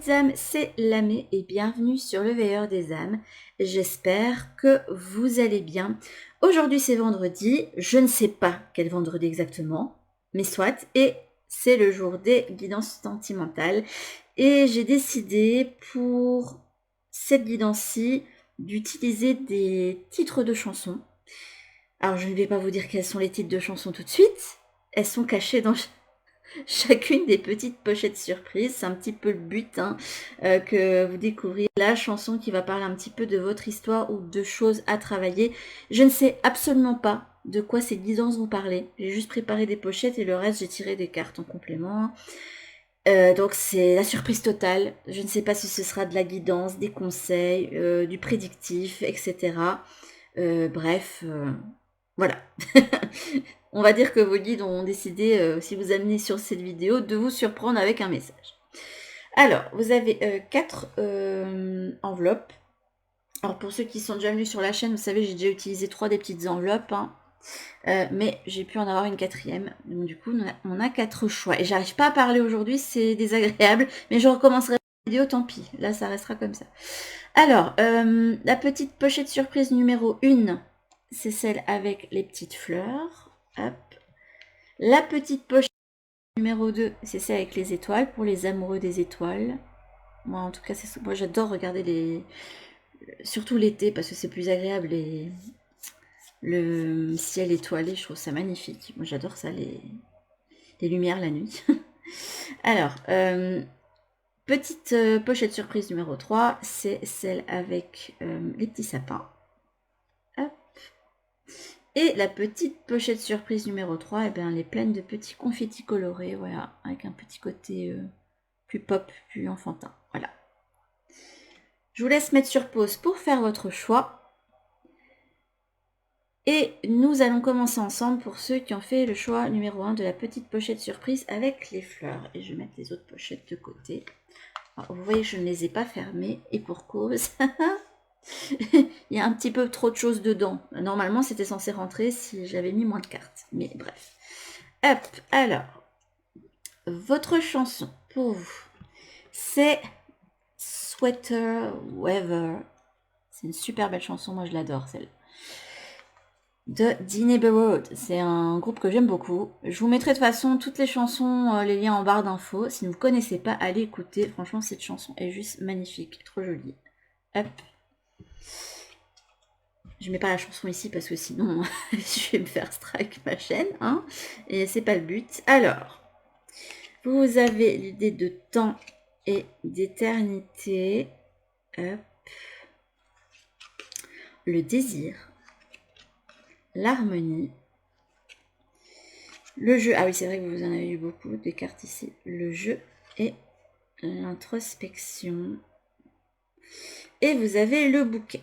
petites âmes, c'est Lamé et bienvenue sur le Veilleur des âmes. J'espère que vous allez bien. Aujourd'hui c'est vendredi, je ne sais pas quel vendredi exactement, mais soit, et c'est le jour des guidances sentimentales. Et j'ai décidé pour cette guidance-ci d'utiliser des titres de chansons. Alors je ne vais pas vous dire quels sont les titres de chansons tout de suite, elles sont cachées dans chacune des petites pochettes surprises. C'est un petit peu le but, que vous découvriez la chanson qui va parler un petit peu de votre histoire ou de choses à travailler. Je ne sais absolument pas de quoi ces guidances vont parler. J'ai juste préparé des pochettes et le reste j'ai tiré des cartes en complément. Donc c'est la surprise totale. Je ne sais pas si ce sera de la guidance, des conseils, du prédictif, etc. Bref, voilà. On va dire que vos guides ont décidé, si vous amenez sur cette vidéo, de vous surprendre avec un message. Alors, vous avez 4 enveloppes. Alors, pour ceux qui sont déjà venus sur la chaîne, vous savez, j'ai déjà utilisé 3 des petites enveloppes. Mais j'ai pu en avoir une 4e. Donc, du coup, on a 4 choix. Et j'arrive pas à parler aujourd'hui, c'est désagréable. Mais je recommencerai la vidéo, tant pis. Là, ça restera comme ça. Alors, la petite pochette surprise numéro 1, c'est celle avec les petites fleurs. Hop. La petite pochette numéro 2, c'est celle avec les étoiles, pour les amoureux des étoiles. Moi, en tout cas, moi j'adore regarder les... Surtout l'été, parce que c'est plus agréable, le ciel étoilé, je trouve ça magnifique. Moi, j'adore ça, les lumières la nuit. Alors, petite pochette surprise numéro 3, c'est celle avec les petits sapins. Hop. Et la petite pochette surprise numéro 3, eh bien, elle est pleine de petits confettis colorés, voilà, avec un petit côté plus pop, plus enfantin. Voilà. Je vous laisse mettre sur pause pour faire votre choix. Et nous allons commencer ensemble pour ceux qui ont fait le choix numéro 1 de la petite pochette surprise avec les fleurs. Et je vais mettre les autres pochettes de côté. Alors, vous voyez, je ne les ai pas fermées, et pour cause... Il y a un petit peu trop de choses dedans. Normalement, c'était censé rentrer si j'avais mis moins de cartes. Mais bref. Hop, alors. Votre chanson pour vous, c'est Sweater Weather. C'est une super belle chanson, moi je l'adore celle de The Neighborhood. C'est un groupe que j'aime beaucoup. Je vous mettrai de toute façon toutes les chansons, les liens en barre d'infos. Si vous ne connaissez pas, allez écouter. Franchement, cette chanson est juste magnifique, trop jolie. Hop. Je mets pas la chanson ici parce que sinon je vais me faire strike ma chaîne, hein, et c'est pas le but. Alors, vous avez l'idée de temps et d'éternité. Hop. Le désir. L'harmonie. Le jeu. Ah oui, c'est vrai que vous en avez eu beaucoup des cartes ici. Le jeu et l'introspection. Et vous avez le bouquet.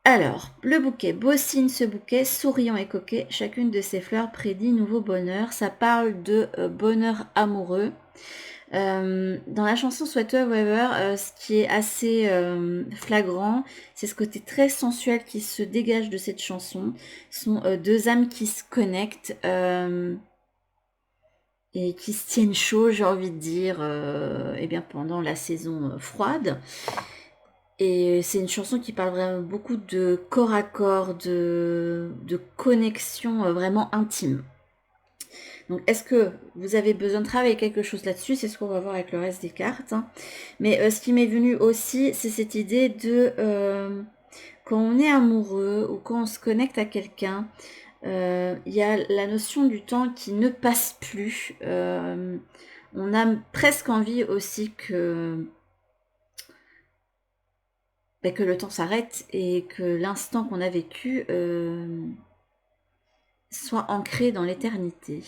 Alors, le bouquet, beau signe ce bouquet, souriant et coquet, chacune de ces fleurs prédit nouveau bonheur. Ça parle de bonheur amoureux. Dans la chanson Sweater Weather, ce qui est assez flagrant, c'est ce côté très sensuel qui se dégage de cette chanson. Ce sont deux âmes qui se connectent et qui se tiennent chaud, j'ai envie de dire, eh bien pendant la saison froide. Et c'est une chanson qui parle vraiment beaucoup de corps à corps, de connexion vraiment intime. Donc, est-ce que vous avez besoin de travailler quelque chose là-dessus? C'est ce qu'on va voir avec le reste des cartes. Hein. Mais ce qui m'est venu aussi, c'est cette idée de quand on est amoureux ou quand on se connecte à quelqu'un, il y a la notion du temps qui ne passe plus. On a presque envie aussi que le temps s'arrête et que l'instant qu'on a vécu soit ancré dans l'éternité.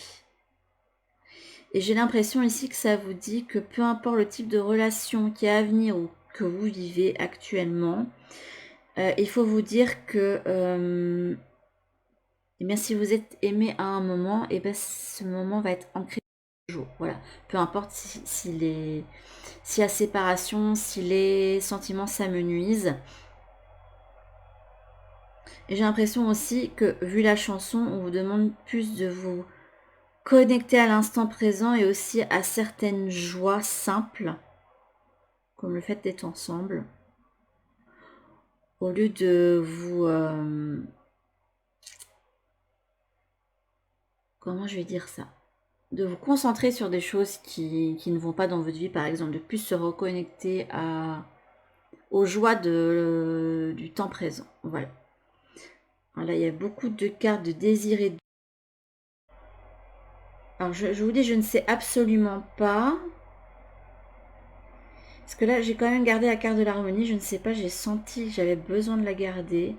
Et j'ai l'impression ici que ça vous dit que peu importe le type de relation qui est à venir ou que vous vivez actuellement, il faut vous dire que eh bien, si vous êtes aimé à un moment, et bien, ce moment va être ancré toujours. Voilà. Peu importe s'il y a séparation, si les sentiments s'amenuisent. Et j'ai l'impression aussi que, vu la chanson, on vous demande plus de vous connecter à l'instant présent et aussi à certaines joies simples, comme le fait d'être ensemble, au lieu de vous... comment je vais dire ça? De vous concentrer sur des choses qui ne vont pas dans votre vie, par exemple, de plus se reconnecter aux joies du temps présent. Voilà. Alors là, il y a beaucoup de cartes de désir et de... Alors, je vous dis, je ne sais absolument pas. Parce que là, j'ai quand même gardé la carte de l'harmonie. Je ne sais pas, j'ai senti que j'avais besoin de la garder.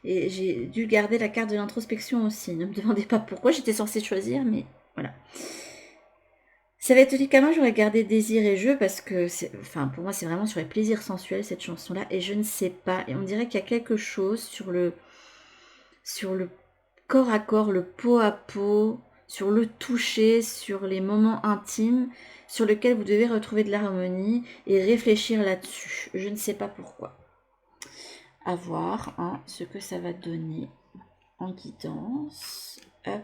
Et j'ai dû garder la carte de l'introspection aussi. Ne me demandez pas pourquoi, j'étais censée choisir, mais voilà. Ça va être uniquement, j'aurais gardé désir et jeu parce que, enfin, pour moi, c'est vraiment sur les plaisirs sensuels, cette chanson-là. Et je ne sais pas. Et on dirait qu'il y a quelque chose sur le corps à corps, le peau à peau, sur le toucher, sur les moments intimes, sur lesquels vous devez retrouver de l'harmonie et réfléchir là-dessus. Je ne sais pas pourquoi. À voir hein, ce que ça va donner en guidance. Hop.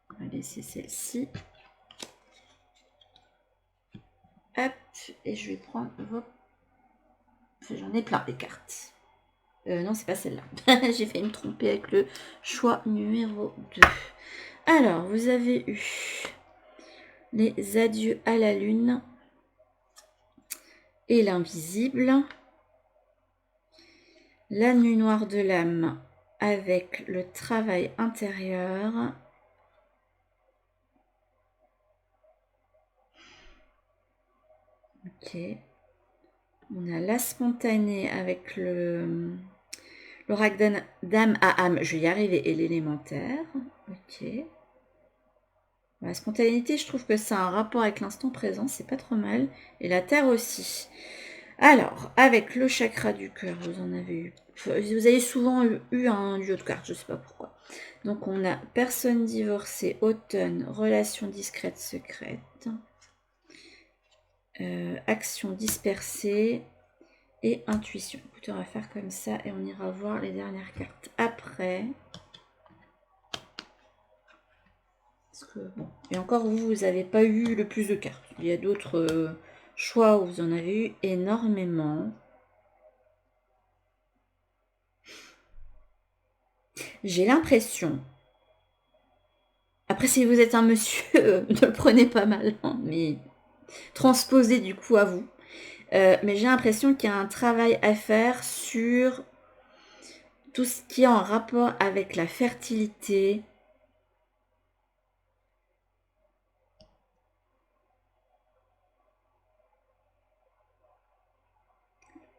On va laisser celle-ci. Hop. Et je vais prendre vos... J'en ai plein des cartes. Non, c'est pas celle-là. J'ai failli me tromper avec le choix numéro 2. Alors, vous avez eu les adieux à la lune et l'invisible. La nuit noire de l'âme avec le travail intérieur. Ok. On a la spontanée avec l'oracle d'âme à âme. Je vais y arriver. Et l'élémentaire. Ok. La spontanéité, je trouve que ça a un rapport avec l'instant présent. C'est pas trop mal. Et la terre aussi. Alors, avec le chakra du cœur, vous en avez eu. Vous avez souvent eu un duo de cartes, je ne sais pas pourquoi. Donc, on a personne divorcée, automne, relation discrète, secrète, action dispersée et intuition. Écoutez, on va faire comme ça et on ira voir les dernières cartes après. Parce que, bon. Et encore, vous n'avez pas eu le plus de cartes. Il y a d'autres choix où vous en avez eu énormément. J'ai l'impression... Après, si vous êtes un monsieur, ne le prenez pas mal, hein, mais transposez du coup à vous. Mais j'ai l'impression qu'il y a un travail à faire sur tout ce qui est en rapport avec la fertilité.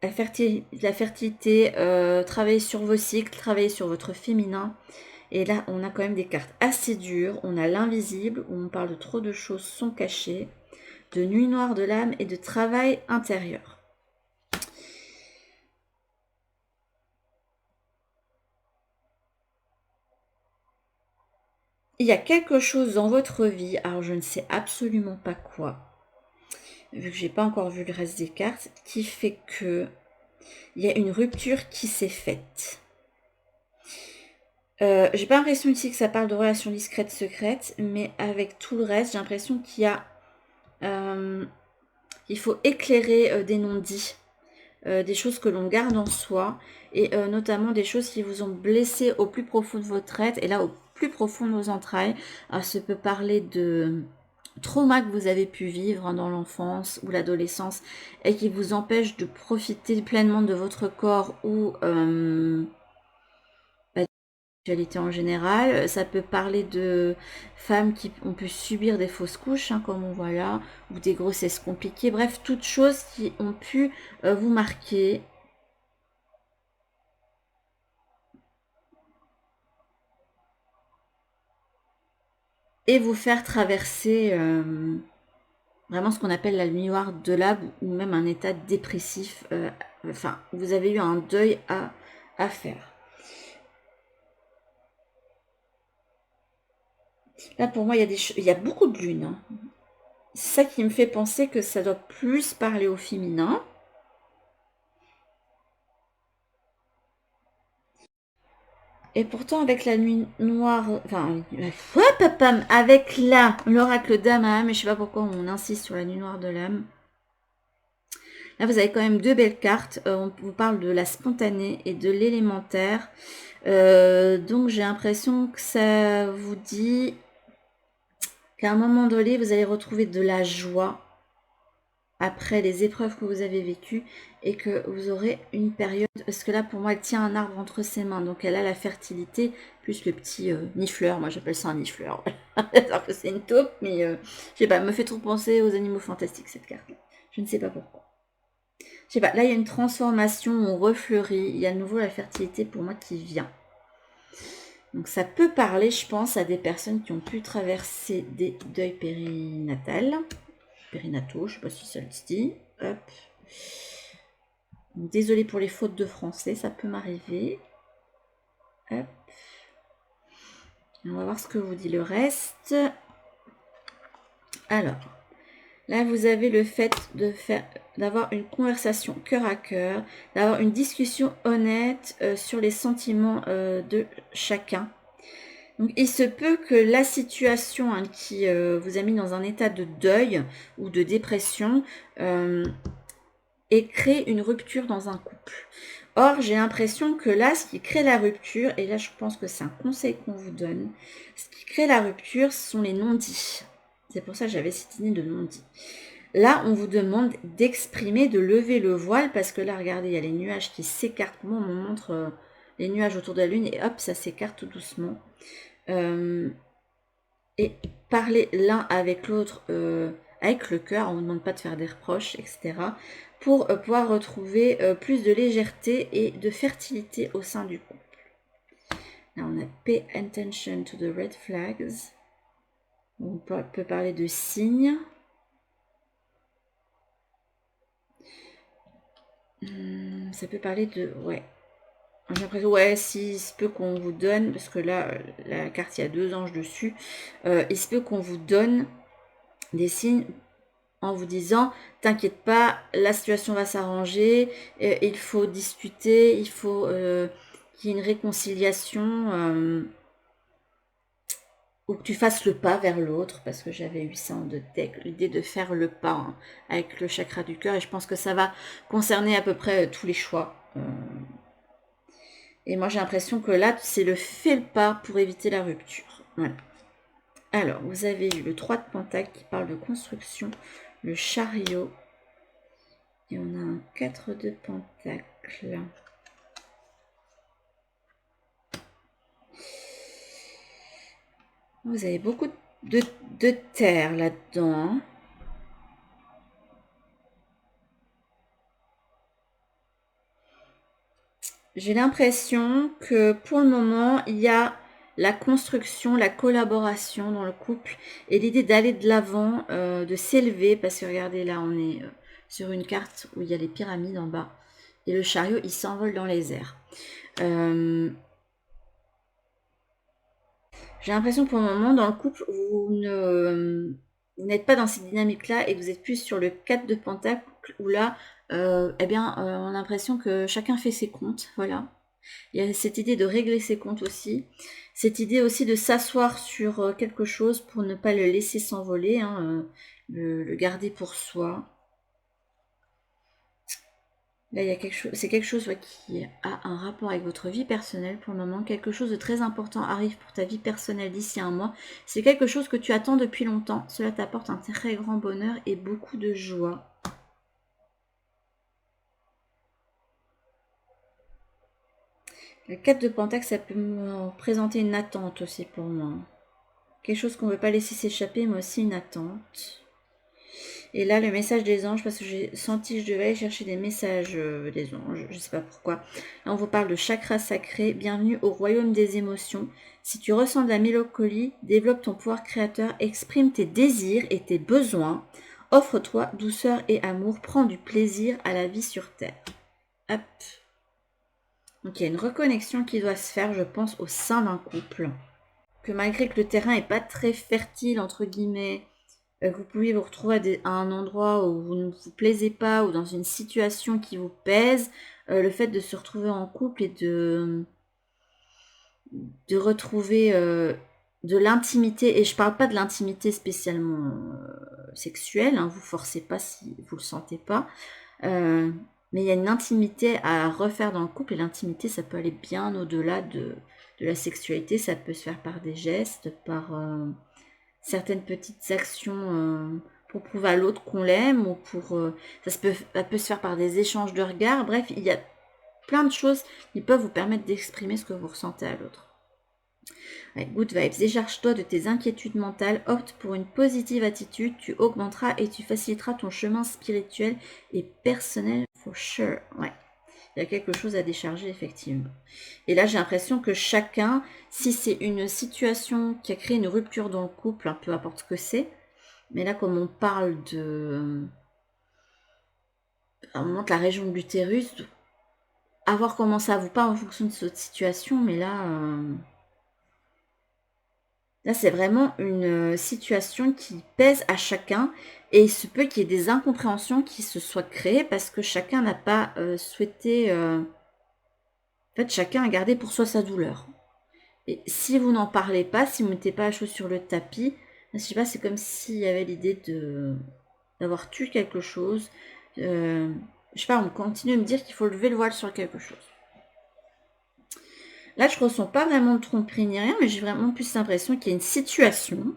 La fertilité, travailler sur vos cycles, travailler sur votre féminin. Et là, on a quand même des cartes assez dures. On a l'invisible, où on parle de trop de choses sont cachées, de nuit noire de l'âme et de travail intérieur. Il y a quelque chose dans votre vie, alors je ne sais absolument pas quoi, vu que j'ai pas encore vu le reste des cartes, qui fait que il y a une rupture qui s'est faite. J'ai pas l'impression ici que ça parle de relations discrètes, secrètes, mais avec tout le reste, j'ai l'impression qu'il y a... il faut éclairer des non-dits, des choses que l'on garde en soi, et notamment des choses qui vous ont blessé au plus profond de votre être, et là au plus profond de vos entrailles. Alors, ça peut parler de trauma que vous avez pu vivre dans l'enfance ou l'adolescence et qui vous empêche de profiter pleinement de votre corps ou sexualité en général. Ça peut parler de femmes qui ont pu subir des fausses couches, hein, comme on voit là, ou des grossesses compliquées. Bref, toutes choses qui ont pu vous marquer. Et vous faire traverser vraiment ce qu'on appelle la nuit noire de l'âme ou même un état dépressif. Enfin, vous avez eu un deuil à faire. Là, pour moi, il y a beaucoup de lunes. Hein. C'est ça qui me fait penser que ça doit plus parler au féminin. Et pourtant, avec la nuit noire, enfin, avec l'oracle d'âme, mais je sais pas pourquoi on insiste sur la nuit noire de l'âme. Là, vous avez quand même deux belles cartes. On vous parle de la spontanée et de l'élémentaire. Donc, j'ai l'impression que ça vous dit qu'à un moment donné, vous allez retrouver de la joie après les épreuves que vous avez vécues et que vous aurez une période, parce que là pour moi elle tient un arbre entre ses mains, donc elle a la fertilité plus le petit nifleur, moi j'appelle ça un nifleur, alors que c'est une taupe, mais je sais pas, elle me fait trop penser aux animaux fantastiques cette carte, je ne sais pas pourquoi. Je sais pas, là il y a une transformation, on refleurit, il y a de nouveau la fertilité pour moi qui vient. Donc ça peut parler, je pense, à des personnes qui ont pu traverser des deuils périnataux, je sais pas si ça le dit. Hop. Désolée pour les fautes de français, ça peut m'arriver. Hop. On va voir ce que vous dit le reste. Alors, là vous avez le fait d'avoir une conversation cœur à cœur, d'avoir une discussion honnête sur les sentiments de chacun. Donc il se peut que la situation qui vous a mis dans un état de deuil ou de dépression ait créé une rupture dans un couple. Or, j'ai l'impression que là, ce qui crée la rupture, et là je pense que c'est un conseil qu'on vous donne, ce qui crée la rupture, ce sont les non-dits. C'est pour ça que j'avais cette idée de non-dits. Là, on vous demande d'exprimer, de lever le voile, parce que là, regardez, il y a les nuages qui s'écartent. Moi, on me montre les nuages autour de la Lune, et hop, ça s'écarte tout doucement. Et parler l'un avec l'autre avec le cœur, on ne vous demande pas de faire des reproches, etc. Pour pouvoir retrouver plus de légèreté et de fertilité au sein du couple. Là, on a pay attention to the red flags. On peut parler de signes. Ça peut parler de... Ouais. J'ai l'impression, ouais, s'il se peut qu'on vous donne, parce que là, la carte, il y a 2 anges dessus, il se peut qu'on vous donne des signes en vous disant, t'inquiète pas, la situation va s'arranger, il faut discuter, il faut qu'il y ait une réconciliation, ou que tu fasses le pas vers l'autre, parce que j'avais eu ça en deux decks, l'idée de faire le pas hein, avec le chakra du cœur, et je pense que ça va concerner à peu près tous les choix. Et moi j'ai l'impression que là, c'est le fait le pas pour éviter la rupture. Voilà. Alors, vous avez eu le 3 de Pentacle qui parle de construction, le chariot, et on a un 4 de Pentacle. Vous avez beaucoup de terre là-dedans. J'ai l'impression que pour le moment, il y a la construction, la collaboration dans le couple et l'idée d'aller de l'avant, de s'élever, parce que regardez là, on est sur une carte où il y a les pyramides en bas et le chariot, il s'envole dans les airs. J'ai l'impression que pour le moment, dans le couple, vous n'êtes pas dans cette dynamique-là et que vous êtes plus sur le 4 de Pentacle où là, eh bien, on a l'impression que chacun fait ses comptes, voilà. Il y a cette idée de régler ses comptes aussi. Cette idée aussi de s'asseoir sur quelque chose pour ne pas le laisser s'envoler, hein, le garder pour soi. Là, il y a quelque chose, c'est quelque chose qui a un rapport avec votre vie personnelle pour le moment. Quelque chose de très important arrive pour ta vie personnelle d'ici un mois. C'est quelque chose que tu attends depuis longtemps. Cela t'apporte un très grand bonheur et beaucoup de joie. Le 4 de Pentacle, ça peut me présenter une attente aussi pour moi. Quelque chose qu'on ne veut pas laisser s'échapper, mais aussi une attente. Et là, le message des anges, parce que j'ai senti que je devais aller chercher des messages des anges, je ne sais pas pourquoi. Là, on vous parle de chakra sacré, bienvenue au royaume des émotions. Si tu ressens de la mélancolie, développe ton pouvoir créateur, exprime tes désirs et tes besoins. Offre-toi douceur et amour, prends du plaisir à la vie sur Terre. Hop. Donc il y a une reconnexion qui doit se faire, je pense, au sein d'un couple. Que malgré que le terrain n'est pas très fertile, entre guillemets, vous pouvez vous retrouver à un endroit où vous ne vous plaisez pas ou dans une situation qui vous pèse, le fait de se retrouver en couple et de retrouver de l'intimité. Et je parle pas de l'intimité spécialement sexuelle, hein, vous forcez pas si vous le sentez pas. Mais il y a une intimité à refaire dans le couple, et l'intimité, ça peut aller bien au-delà de la sexualité. Ça peut se faire par des gestes, par certaines petites actions pour prouver à l'autre qu'on l'aime, ou pour ça peut se faire par des échanges de regards. Bref, il y a plein de choses qui peuvent vous permettre d'exprimer ce que vous ressentez à l'autre. Ouais, good vibes, décharge-toi de tes inquiétudes mentales, opte pour une positive attitude, tu augmenteras et tu faciliteras ton chemin spirituel et personnel for sure. Ouais, il y a quelque chose à décharger effectivement. Et là, j'ai l'impression que chacun, si c'est une situation qui a créé une rupture dans le couple, peu importe ce que c'est, mais là, comme on parle de à un moment de la région de l'utérus, à voir comment ça vous parle en fonction de cette situation, mais là, c'est vraiment une situation qui pèse à chacun, et il se peut qu'il y ait des incompréhensions qui se soient créées parce que chacun n'a pas souhaité... en fait, chacun a gardé pour soi sa douleur. Et si vous n'en parlez pas, si vous ne mettez pas la chose sur le tapis, je sais pas, c'est comme s'il y avait l'idée d'avoir tué quelque chose. Je sais pas, on continue à me dire qu'il faut lever le voile sur quelque chose. Là, je ressens pas vraiment de tromperie ni rien, mais j'ai vraiment plus l'impression qu'il y a une situation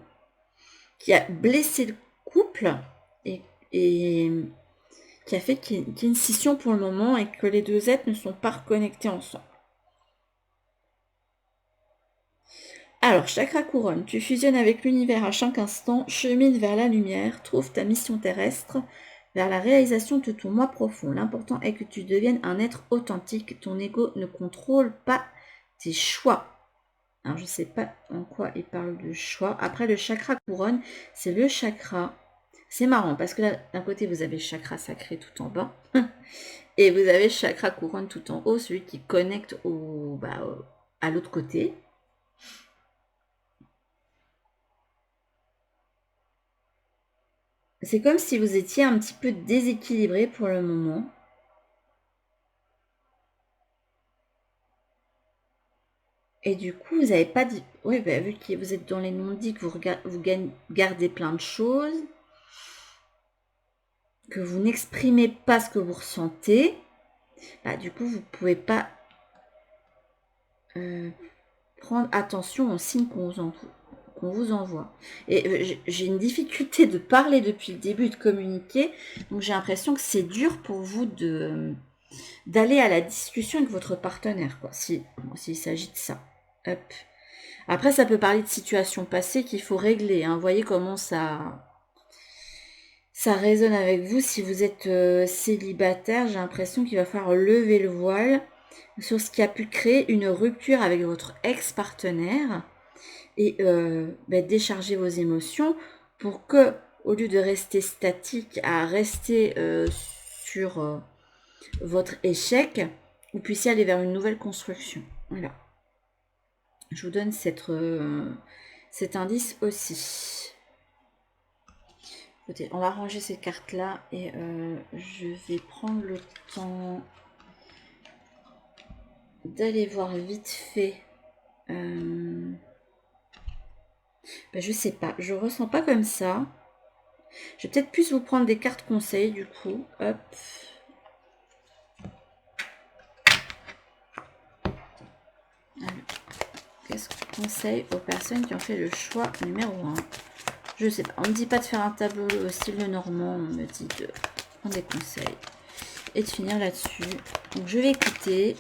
qui a blessé le couple et qui a fait qu'il y ait une scission pour le moment et que les deux êtres ne sont pas reconnectés ensemble. Alors, chakra couronne, tu fusionnes avec l'univers à chaque instant, chemine vers la lumière, trouve ta mission terrestre, vers la réalisation de ton moi profond. L'important est que tu deviennes un être authentique, ton ego ne contrôle pas tes choix. Alors, je ne sais pas en quoi il parle de choix. Après, le chakra couronne, c'est le chakra. C'est marrant parce que là, d'un côté, vous avez le chakra sacré tout en bas. Et vous avez le chakra couronne tout en haut, celui qui connecte à l'autre côté. C'est comme si vous étiez un petit peu déséquilibré pour le moment. Et du coup, vous n'avez pas dit... Oui, bah, vu que vous êtes dans les non-dits, que vous gardez plein de choses, que vous n'exprimez pas ce que vous ressentez, bah, du coup, vous ne pouvez pas prendre attention aux signes qu'on vous envoie. Et j'ai une difficulté de parler depuis le début, de communiquer, donc j'ai l'impression que c'est dur pour vous d'aller à la discussion avec votre partenaire, quoi, s'il s'agit de ça. Hop. Après, ça peut parler de situations passées qu'il faut régler. Hein. Vous voyez comment ça résonne avec vous. Si vous êtes célibataire, j'ai l'impression qu'il va falloir lever le voile sur ce qui a pu créer une rupture avec votre ex-partenaire et décharger vos émotions pour que, au lieu de rester statique, à rester sur votre échec, vous puissiez aller vers une nouvelle construction. Voilà. Je vous donne cet indice aussi. Écoutez, on va ranger ces cartes-là et je vais prendre le temps d'aller voir vite fait. Je sais pas, je ressens pas comme ça. Je vais peut-être plus vous prendre des cartes conseils du coup. Hop. Qu'est-ce qu'on conseille aux personnes qui ont fait le choix numéro 1? Je sais pas, on me dit pas de faire un tableau au style de Normand, on me dit de prendre des conseils et de finir là-dessus. Donc je vais écouter.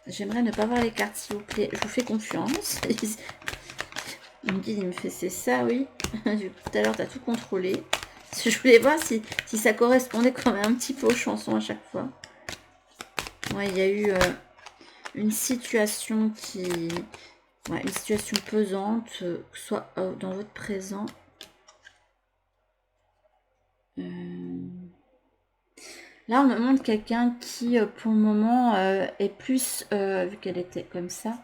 J'aimerais ne pas voir les cartes s'il vous plaît, je vous fais confiance. Mon guide il me fait c'est ça, oui. Tout à l'heure tu as tout contrôlé. Je voulais voir si ça correspondait quand même un petit peu aux chansons à chaque fois. Ouais, il y a eu une situation une situation pesante, que ce soit dans votre présent. Là, on me montre quelqu'un qui, pour le moment, est plus, vu qu'elle était comme ça,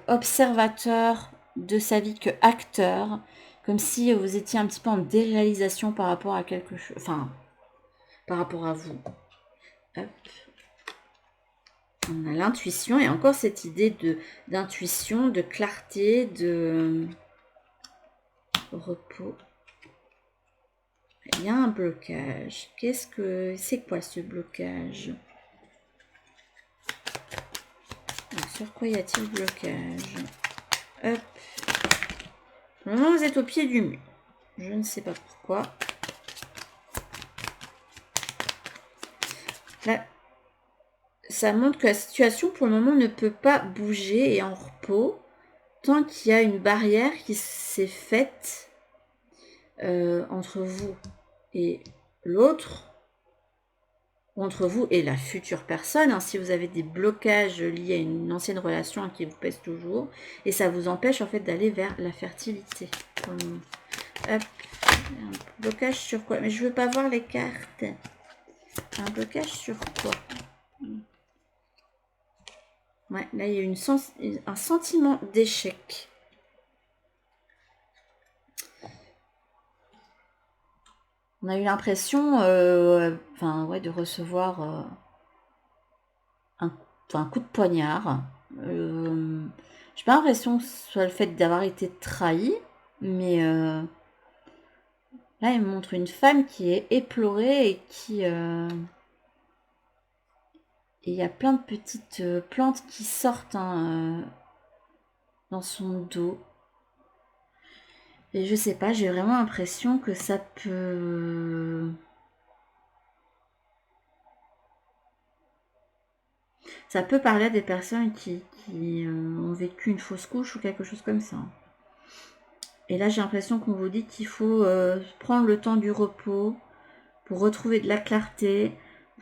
observateur de sa vie que acteur, comme si vous étiez un petit peu en déréalisation par rapport à quelque chose, enfin, par rapport à vous. Hop. On a l'intuition et encore cette idée d'intuition, de clarté, de repos. Il y a un blocage. C'est quoi ce blocage? Alors, sur quoi y a-t-il blocage? Hop. Pour le moment, vous êtes au pied du mur. Je ne sais pas pourquoi. Là, ça montre que la situation pour le moment ne peut pas bouger et en repos tant qu'il y a une barrière qui s'est faite entre vous et l'autre, entre vous et la future personne, hein, si vous avez des blocages liés à une ancienne relation qui vous pèse toujours, et ça vous empêche en fait d'aller vers la fertilité. Hop, un blocage sur quoi? Mais je veux pas voir les cartes. Un blocage sur quoi? Ouais, là il y a un sentiment d'échec. On a eu l'impression de recevoir un coup de poignard. J'ai pas l'impression que ce soit le fait d'avoir été trahi, mais là, il me montre une femme qui est éplorée et qui... et il y a plein de petites plantes qui sortent dans son dos. Et je sais pas, j'ai vraiment l'impression que ça peut... Ça peut parler à des personnes qui ont vécu une fausse couche ou quelque chose comme ça. Et là, j'ai l'impression qu'on vous dit qu'il faut prendre le temps du repos pour retrouver de la clarté,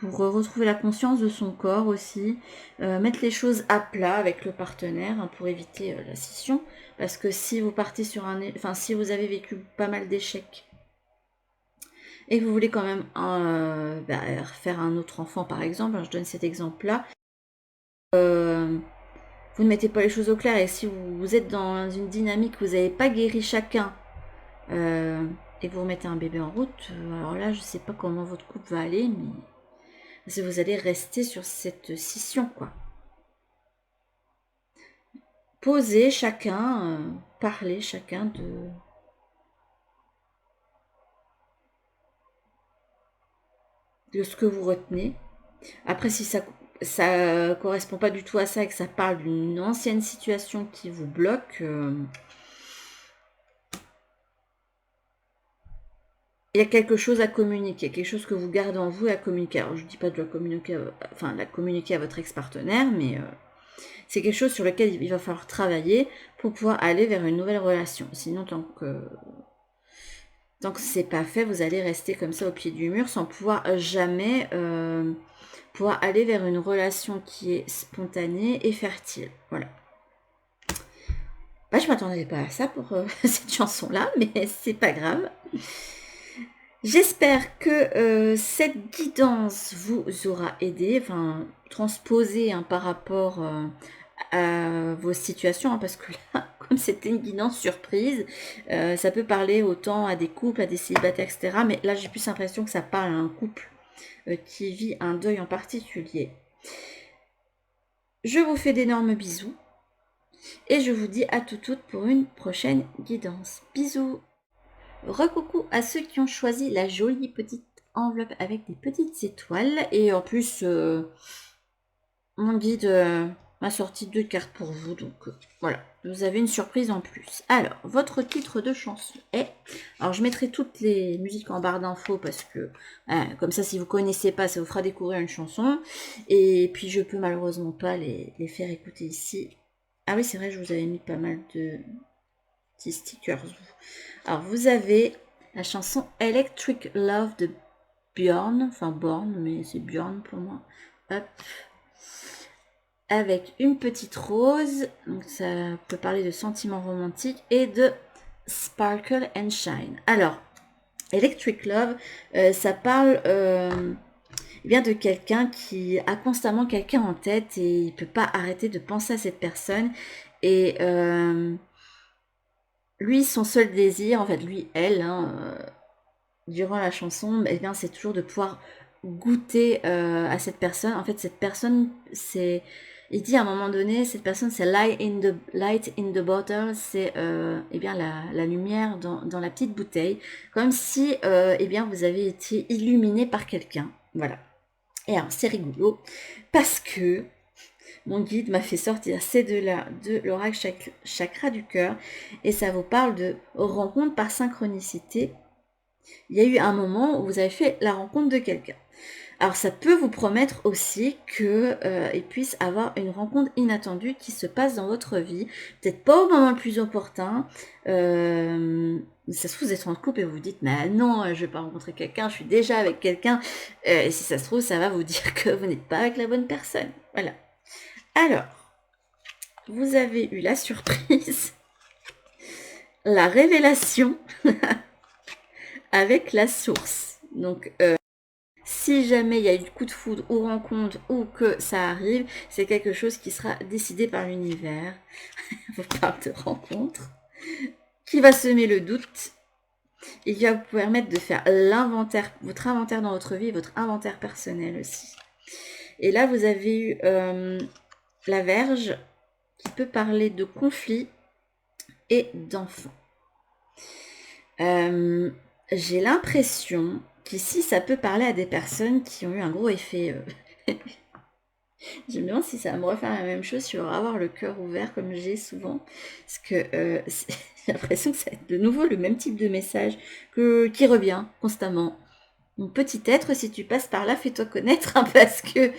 pour retrouver la conscience de son corps aussi, mettre les choses à plat avec le partenaire hein, pour éviter la scission. Parce que si vous partez sur si vous avez vécu pas mal d'échecs et que vous voulez quand même faire un autre enfant par exemple, je donne cet exemple-là, vous ne mettez pas les choses au clair et si vous êtes dans une dynamique où vous n'avez pas guéri chacun et que vous remettez un bébé en route, alors là je sais pas comment votre couple va aller, mais parce que vous allez rester sur cette scission quoi. Posez chacun, parlez chacun de ce que vous retenez. Après si ça correspond pas du tout à ça et que ça parle d'une ancienne situation qui vous bloque, il y a quelque chose à communiquer, quelque chose que vous gardez en vous et à communiquer. Alors, je ne dis pas de la communiquer à votre ex-partenaire, mais c'est quelque chose sur lequel il va falloir travailler pour pouvoir aller vers une nouvelle relation. Sinon, tant que c'est pas fait, vous allez rester comme ça au pied du mur sans pouvoir jamais pouvoir aller vers une relation qui est spontanée et fertile. Voilà. Je m'attendais pas à ça pour cette chanson-là, mais c'est pas grave. J'espère que cette guidance vous aura aidé, transposé par rapport à vos situations, parce que là, comme c'était une guidance surprise, ça peut parler autant à des couples, à des célibataires, etc. Mais là, j'ai plus l'impression que ça parle à un couple qui vit un deuil en particulier. Je vous fais d'énormes bisous et je vous dis à toutes pour une prochaine guidance. Bisous! Recoucou à ceux qui ont choisi la jolie petite enveloppe avec des petites étoiles. Et en plus, mon guide m'a sorti 2 cartes pour vous. Donc voilà, vous avez une surprise en plus. Alors, votre titre de chanson est... Alors, je mettrai toutes les musiques en barre d'infos parce que, comme ça, si vous ne connaissez pas, ça vous fera découvrir une chanson. Et puis, je peux malheureusement pas les faire écouter ici. Ah oui, c'est vrai, je vous avais mis pas mal de petits stickers. Alors, vous avez la chanson Electric Love de Björn, Born, mais c'est Björn pour moi. Hop. Avec une petite rose, donc ça peut parler de sentiments romantiques, et de Sparkle and Shine. Alors, Electric Love, ça parle bien de quelqu'un qui a constamment quelqu'un en tête et il peut pas arrêter de penser à cette personne. Et lui, son seul désir, en fait, lui, elle, durant la chanson, c'est toujours de pouvoir goûter à cette personne. En fait, cette personne, il dit à un moment donné, cette personne, c'est light in the bottle, c'est eh bien la lumière dans la petite bouteille, comme si eh bien vous avez été illuminé par quelqu'un. Voilà. Et alors, c'est rigolo, parce que mon guide m'a fait sortir ces deux-là de l'oracle chakra du cœur, et ça vous parle de rencontre par synchronicité. Il y a eu un moment où vous avez fait la rencontre de quelqu'un. Alors ça peut vous promettre aussi qu'il puisse avoir une rencontre inattendue qui se passe dans votre vie, peut-être pas au moment le plus opportun. Ça se trouve, vous êtes en couple et vous vous dites, mais non, je vais pas rencontrer quelqu'un, je suis déjà avec quelqu'un. Et si ça se trouve, ça va vous dire que vous n'êtes pas avec la bonne personne. Voilà. Alors, vous avez eu la surprise, la révélation avec la source. Donc, si jamais il y a eu coup de foudre ou rencontre ou que ça arrive, c'est quelque chose qui sera décidé par l'univers. On parle de rencontre. Qui va semer le doute et qui va vous permettre de faire l'inventaire, votre inventaire dans votre vie, votre inventaire personnel aussi. Et là, vous avez eu la Vierge qui peut parler de conflit et d'enfants. J'ai l'impression qu'ici, ça peut parler à des personnes qui ont eu un gros effet. Je me demande si ça va me refaire la même chose, si je vais avoir le cœur ouvert comme j'ai souvent. Parce que j'ai l'impression que ça va être de nouveau le même type de message qui revient constamment. Mon petit être, si tu passes par là, fais-toi connaître, hein, parce que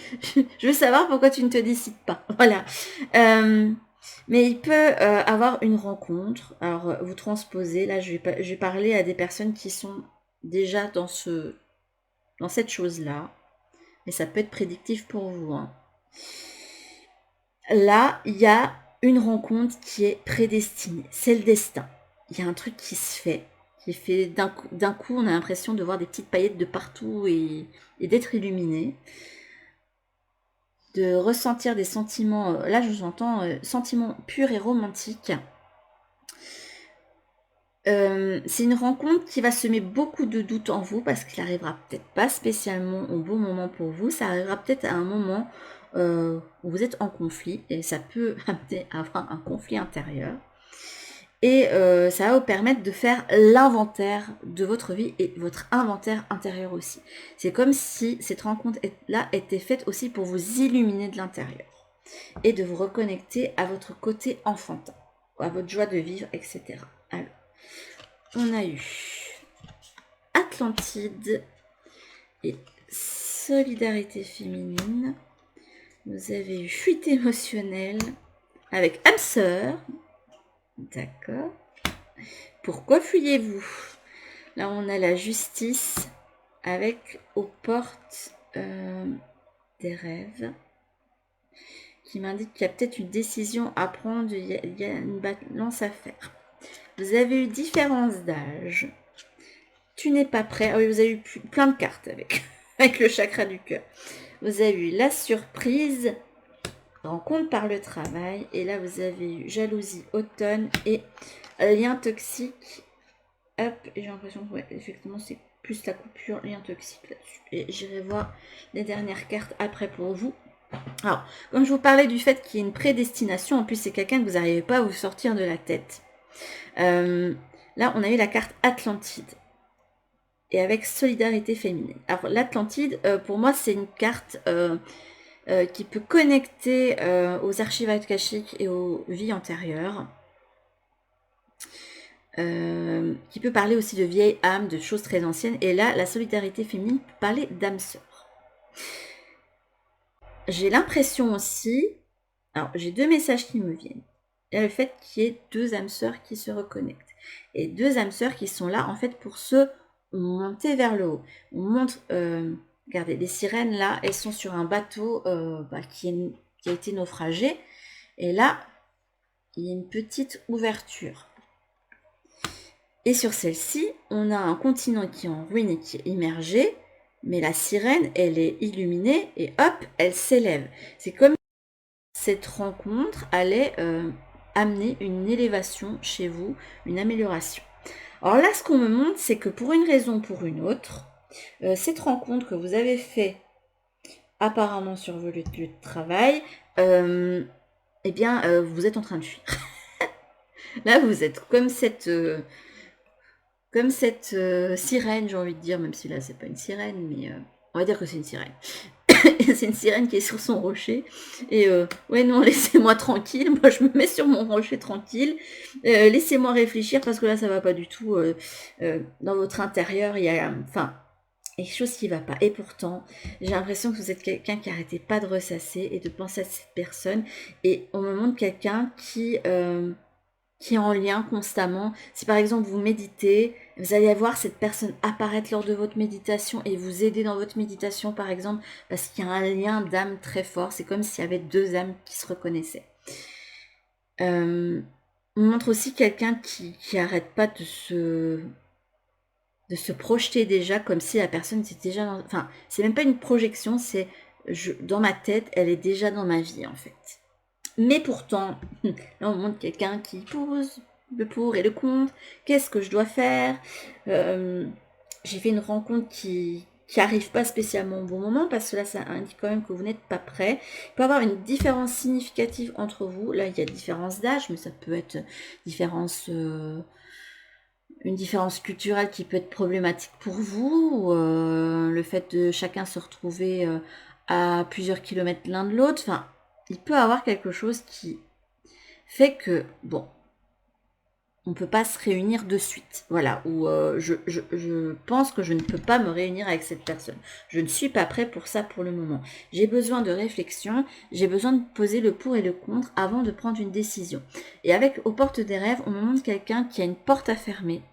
je veux savoir pourquoi tu ne te décides pas. Voilà. Mais il peut avoir une rencontre. Alors, vous transposez. Là, je vais parler à des personnes qui sont déjà dans cette chose-là. Mais ça peut être prédictif pour vous. Hein. Là, il y a une rencontre qui est prédestinée. C'est le destin. Il y a un truc qui se fait. Qui fait d'un coup, on a l'impression de voir des petites paillettes de partout et d'être illuminé. De ressentir des sentiments, là je vous entends, sentiments purs et romantiques. C'est une rencontre qui va semer beaucoup de doutes en vous parce qu'il n'arrivera peut-être pas spécialement au bon moment pour vous. Ça arrivera peut-être à un moment où vous êtes en conflit et ça peut amener à avoir un conflit intérieur. Et ça va vous permettre de faire l'inventaire de votre vie et votre inventaire intérieur aussi. C'est comme si cette rencontre-là était faite aussi pour vous illuminer de l'intérieur et de vous reconnecter à votre côté enfantin, à votre joie de vivre, etc. Alors, on a eu Atlantide et solidarité féminine. Vous avez eu fuite émotionnelle avec âme sœur. D'accord. Pourquoi fuyez-vous? Là, on a la justice avec aux portes des rêves qui m'indique qu'il y a peut-être une décision à prendre, il y a une balance à faire. Vous avez eu différence d'âge. Tu n'es pas prêt. Ah oui, vous avez eu plein de cartes avec le chakra du cœur. Vous avez eu la surprise, rencontre par le travail. Et là, vous avez eu jalousie, automne et lien toxique. Hop, et j'ai l'impression que ouais, effectivement, c'est plus la coupure, lien toxique là-dessus. Et j'irai voir les dernières cartes après pour vous. Alors, comme je vous parlais du fait qu'il y ait une prédestination, en plus c'est quelqu'un que vous n'arrivez pas à vous sortir de la tête. Là, on a eu la carte Atlantide. Et avec solidarité féminine. Alors, l'Atlantide, pour moi, c'est une carte qui peut connecter aux archives akashiques et aux vies antérieures. Qui peut parler aussi de vieilles âmes, de choses très anciennes. Et là, la solidarité féminine peut parler d'âme sœur. J'ai l'impression aussi... Alors, j'ai deux messages qui me viennent. Il y a le fait qu'il y ait deux âmes sœurs qui se reconnectent. Et deux âmes sœurs qui sont là, en fait, pour se monter vers le haut. On monte... regardez, les sirènes, là, elles sont sur un bateau qui a été naufragé. Et là, il y a une petite ouverture. Et sur celle-ci, on a un continent qui est en ruine et qui est immergé. Mais la sirène, elle est illuminée et hop, elle s'élève. C'est comme si cette rencontre allait amener une élévation chez vous, une amélioration. Alors là, ce qu'on me montre, c'est que pour une raison ou pour une autre, Cette rencontre que vous avez fait apparemment sur votre lieu de travail, eh bien, vous êtes en train de fuir. Là, vous êtes comme cette sirène, j'ai envie de dire, même si là, c'est pas une sirène, mais on va dire que c'est une sirène. C'est une sirène qui est sur son rocher. Et ouais, non, laissez-moi tranquille. Moi, je me mets sur mon rocher tranquille. Laissez-moi réfléchir parce que là, ça va pas du tout. Dans votre intérieur, il y a, enfin, quelque chose qui va pas. Et pourtant, j'ai l'impression que vous êtes quelqu'un qui n'arrêtait pas de ressasser et de penser à cette personne. Et on me montre quelqu'un qui est en lien constamment. Si par exemple vous méditez, vous allez voir cette personne apparaître lors de votre méditation et vous aider dans votre méditation par exemple, parce qu'il y a un lien d'âme très fort. C'est comme s'il y avait deux âmes qui se reconnaissaient. On montre aussi quelqu'un qui arrête pas de se projeter déjà comme si la personne était déjà dans... Enfin, c'est même pas une projection, c'est dans ma tête, elle est déjà dans ma vie en fait. Mais pourtant, là on montre quelqu'un qui pose le pour et le contre. Qu'est-ce que je dois faire? J'ai fait une rencontre qui arrive pas spécialement au bon moment parce que là ça indique quand même que vous n'êtes pas prêt. Il peut y avoir une différence significative entre vous. Là il y a différence d'âge, mais ça peut être une différence culturelle qui peut être problématique pour vous. Le fait de chacun se retrouver à plusieurs kilomètres l'un de l'autre. Enfin, il peut y avoir quelque chose qui fait que, bon, on ne peut pas se réunir de suite. Voilà, ou je pense que je ne peux pas me réunir avec cette personne. Je ne suis pas prêt pour ça pour le moment. J'ai besoin de réflexion, j'ai besoin de poser le pour et le contre avant de prendre une décision. Et avec aux portes des rêves, on me montre quelqu'un qui a une porte à fermer,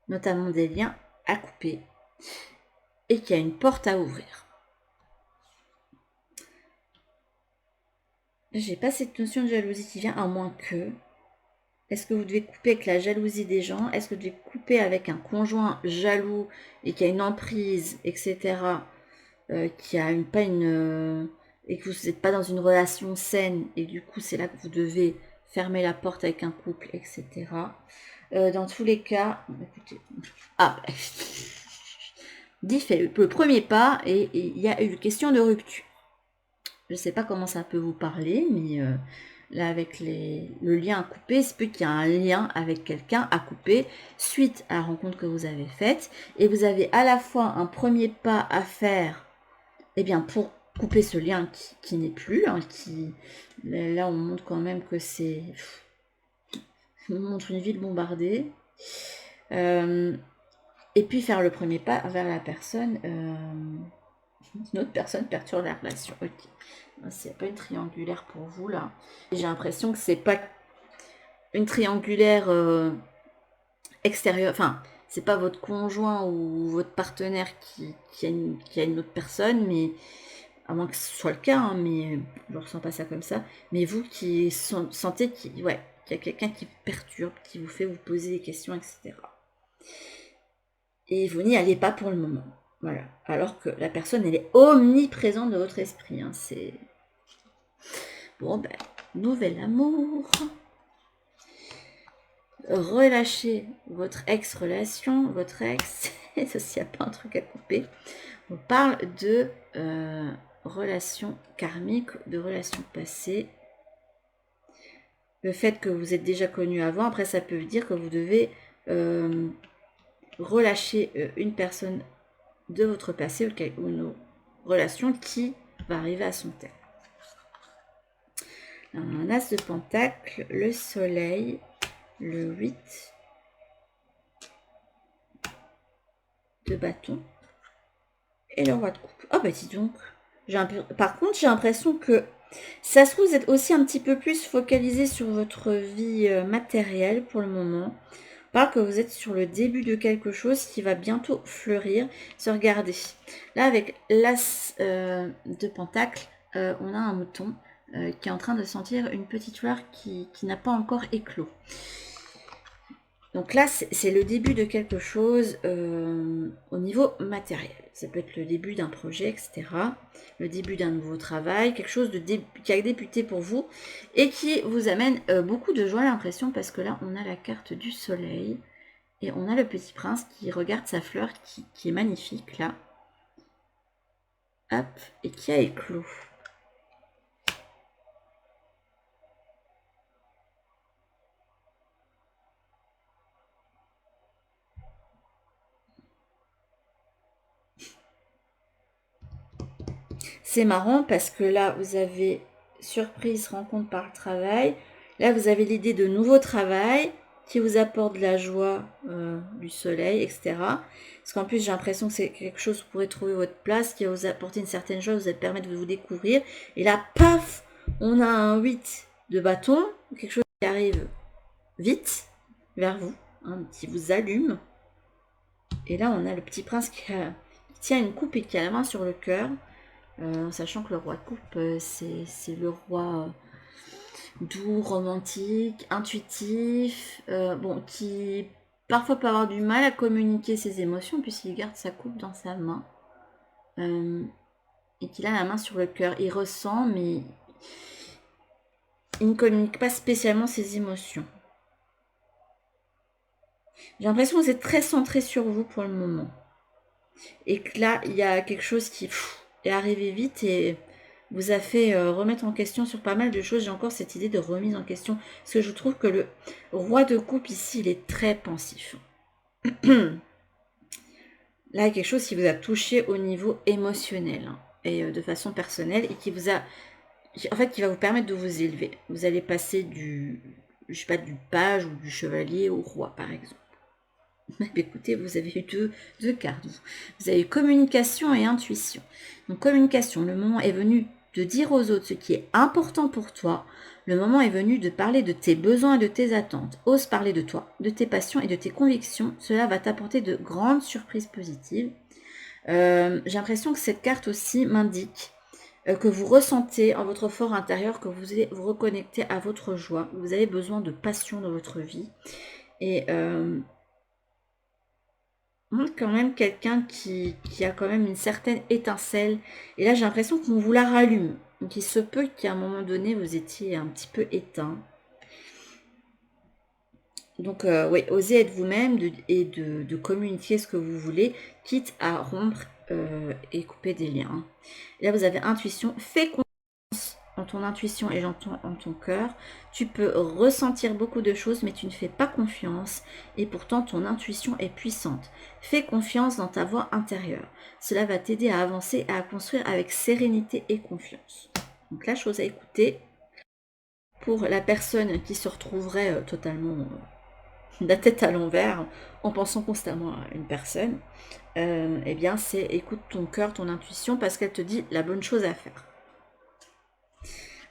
notamment des liens à couper, et qui a une porte à ouvrir. J'ai pas cette notion de jalousie qui vient, à moins que... Est-ce que vous devez couper avec la jalousie des gens? Est-ce que vous devez couper avec un conjoint jaloux et qui a une emprise, etc. Qui a pas une... et que vous n'êtes pas dans une relation saine, et du coup c'est là que vous devez fermer la porte avec un couple, etc. Dans tous les cas... Écoutez... Ah dit fait le premier pas et il y a eu question de rupture. Je ne sais pas comment ça peut vous parler, mais là avec le lien à couper, il se peut qu'il y a un lien avec quelqu'un à couper suite à la rencontre que vous avez faite. Et vous avez à la fois un premier pas à faire pour couper ce lien qui n'est plus. Hein, là, on montre quand même que c'est... On montre une ville bombardée. Et puis faire le premier pas vers la personne... une autre personne perturbe la relation. Ok. C'est pas une triangulaire pour vous là. J'ai l'impression que c'est pas une triangulaire extérieure. Enfin, c'est pas votre conjoint ou votre partenaire qui a une autre personne, mais à moins que ce soit le cas, hein, mais je ne ressens pas ça comme ça. Mais vous qui sentez qu'il y a quelqu'un qui vous perturbe, qui vous fait vous poser des questions, etc. Et vous n'y allez pas pour le moment. Voilà. Alors que la personne, elle est omniprésente dans votre esprit. Hein. C'est... Bon, ben, nouvel amour. Relâchez votre ex-relation, votre ex. Et ça, s'il n'y a pas un truc à couper. On parle de relations karmiques, de relations passées. Le fait que vous êtes déjà connu avant, après, ça peut dire que vous devez relâcher une personne de votre passé ou une relation qui va arriver à son terme. Un as de pentacle, le soleil, le 8 de bâton et le roi de coupe. Oh bah dis donc. Par contre, j'ai l'impression que ça se trouve, vous êtes aussi un petit peu plus focalisé sur votre vie matérielle pour le moment. Parle que vous êtes sur le début de quelque chose qui va bientôt fleurir. Se regarder. Là, avec l'as de pentacle, on a un mouton qui est en train de sentir une petite fleur qui n'a pas encore éclos. Donc là, c'est le début de quelque chose au niveau matériel. Ça peut être le début d'un projet, etc. Le début d'un nouveau travail, quelque chose qui a débuté pour vous et qui vous amène beaucoup de joie, l'impression, parce que là, on a la carte du soleil Et on a le petit prince qui regarde sa fleur qui est magnifique là. Hop, et qui a éclos. C'est marrant parce que là, vous avez surprise, rencontre par le travail. Là, vous avez l'idée de nouveau travail qui vous apporte de la joie, du soleil, etc. Parce qu'en plus, j'ai l'impression que c'est quelque chose où vous pourrez trouver votre place, qui va vous apporter une certaine joie, vous va permettre de vous découvrir. Et là, paf, on a un 8 de bâton, quelque chose qui arrive vite vers vous, hein, qui vous allume. Et là, on a le petit prince qui tient une coupe et qui a la main sur le cœur. Sachant que le roi de coupe, c'est le roi doux, romantique, intuitif, bon, qui parfois peut avoir du mal à communiquer ses émotions puisqu'il garde sa coupe dans sa main et qu'il a la main sur le cœur. Il ressent, mais il ne communique pas spécialement ses émotions. J'ai l'impression que vous êtes très centré sur vous pour le moment. Et que là, il y a quelque chose qui est arrivé vite et vous a fait remettre en question sur pas mal de choses. J'ai encore cette idée de remise en question. Parce que je trouve que le roi de coupe ici, il est très pensif. Là, il y a quelque chose qui vous a touché au niveau émotionnel et de façon personnelle et qui vous a... En fait, qui va vous permettre de vous élever. Vous allez passer je sais pas, du page ou du chevalier au roi, par exemple. Écoutez, vous avez eu deux cartes. Vous avez eu communication et intuition. Donc communication, le moment est venu de dire aux autres ce qui est important pour toi. Le moment est venu de parler de tes besoins et de tes attentes. Ose parler de toi, de tes passions et de tes convictions. Cela va t'apporter de grandes surprises positives. J'ai l'impression que cette carte aussi m'indique que vous ressentez en votre fort intérieur, que vous allez vous reconnecter à votre joie. Vous avez besoin de passion dans votre vie. Et quand même quelqu'un qui a quand même une certaine étincelle. Et là, j'ai l'impression qu'on vous la rallume. Donc, il se peut qu'à un moment donné, vous étiez un petit peu éteint. Donc, oui, osez être vous-même et de communiquer ce que vous voulez, quitte à rompre et couper des liens. Et là, vous avez intuition. Fais confiance en ton intuition et j'entends en ton cœur. Tu peux ressentir beaucoup de choses, mais tu ne fais pas confiance et pourtant ton intuition est puissante. Fais confiance dans ta voix intérieure. Cela va t'aider à avancer et à construire avec sérénité et confiance. Donc la chose à écouter pour la personne qui se retrouverait totalement la tête à l'envers en pensant constamment à une personne, eh bien c'est écoute ton cœur, ton intuition parce qu'elle te dit la bonne chose à faire.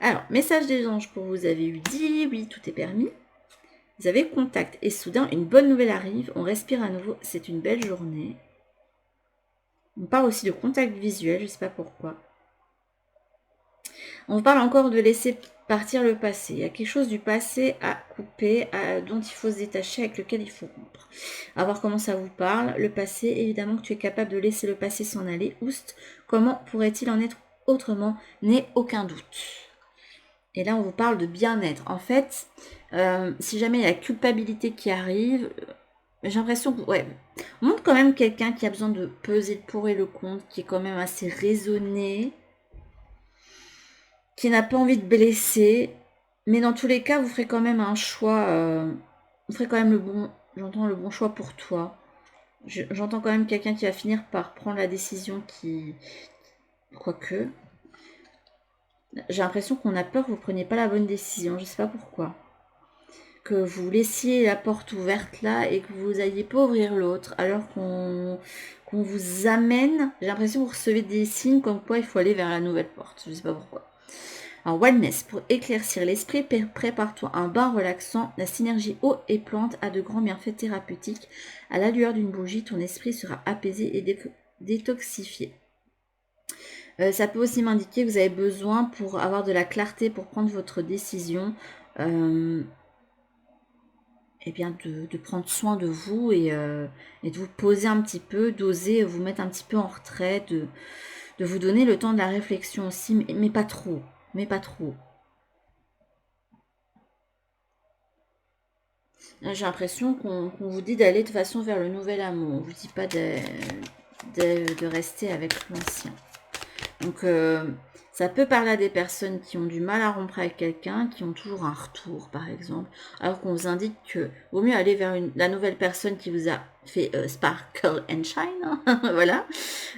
Alors, message des anges pour vous avez eu dit, oui, tout est permis. Vous avez contact et soudain, une bonne nouvelle arrive, on respire à nouveau, c'est une belle journée. On parle aussi de contact visuel, je ne sais pas pourquoi. On parle encore de laisser partir le passé. Il y a quelque chose du passé à couper, dont il faut se détacher, avec lequel il faut rompre. À voir comment ça vous parle. Le passé, évidemment que tu es capable de laisser le passé s'en aller. Oust, comment pourrait-il en être autrement? N'aie aucun doute. Et là, on vous parle de bien-être. En fait, si jamais il y a la culpabilité qui arrive, j'ai l'impression que, ouais, on montre quand même quelqu'un qui a besoin de peser le pour et le contre, qui est quand même assez raisonné, qui n'a pas envie de blesser. Mais dans tous les cas, vous ferez quand même un choix, vous ferez quand même j'entends le bon choix pour toi. J'entends quand même quelqu'un qui va finir par prendre la décision quoique... J'ai l'impression qu'on a peur que vous ne preniez pas la bonne décision, je ne sais pas pourquoi. Que vous laissiez la porte ouverte là et que vous n'alliez pas ouvrir l'autre alors qu'on vous amène. J'ai l'impression que vous recevez des signes comme quoi il faut aller vers la nouvelle porte, je ne sais pas pourquoi. Alors, wellness, pour éclaircir l'esprit, prépare-toi un bain relaxant. La synergie eau et plante a de grands bienfaits thérapeutiques. À la lueur d'une bougie, ton esprit sera apaisé et détoxifié. Ça peut aussi m'indiquer que vous avez besoin, pour avoir de la clarté, pour prendre votre décision, eh bien de prendre soin de vous et de vous poser un petit peu, d'oser vous mettre un petit peu en retrait, de vous donner le temps de la réflexion aussi, mais pas trop, mais pas trop. J'ai l'impression qu'on vous dit d'aller de toute façon vers le nouvel amour. On ne vous dit pas de rester avec l'ancien. Donc, ça peut parler à des personnes qui ont du mal à rompre avec quelqu'un, qui ont toujours un retour, par exemple. Alors qu'on vous indique que vaut mieux aller vers la nouvelle personne qui vous a fait sparkle and shine, hein, voilà,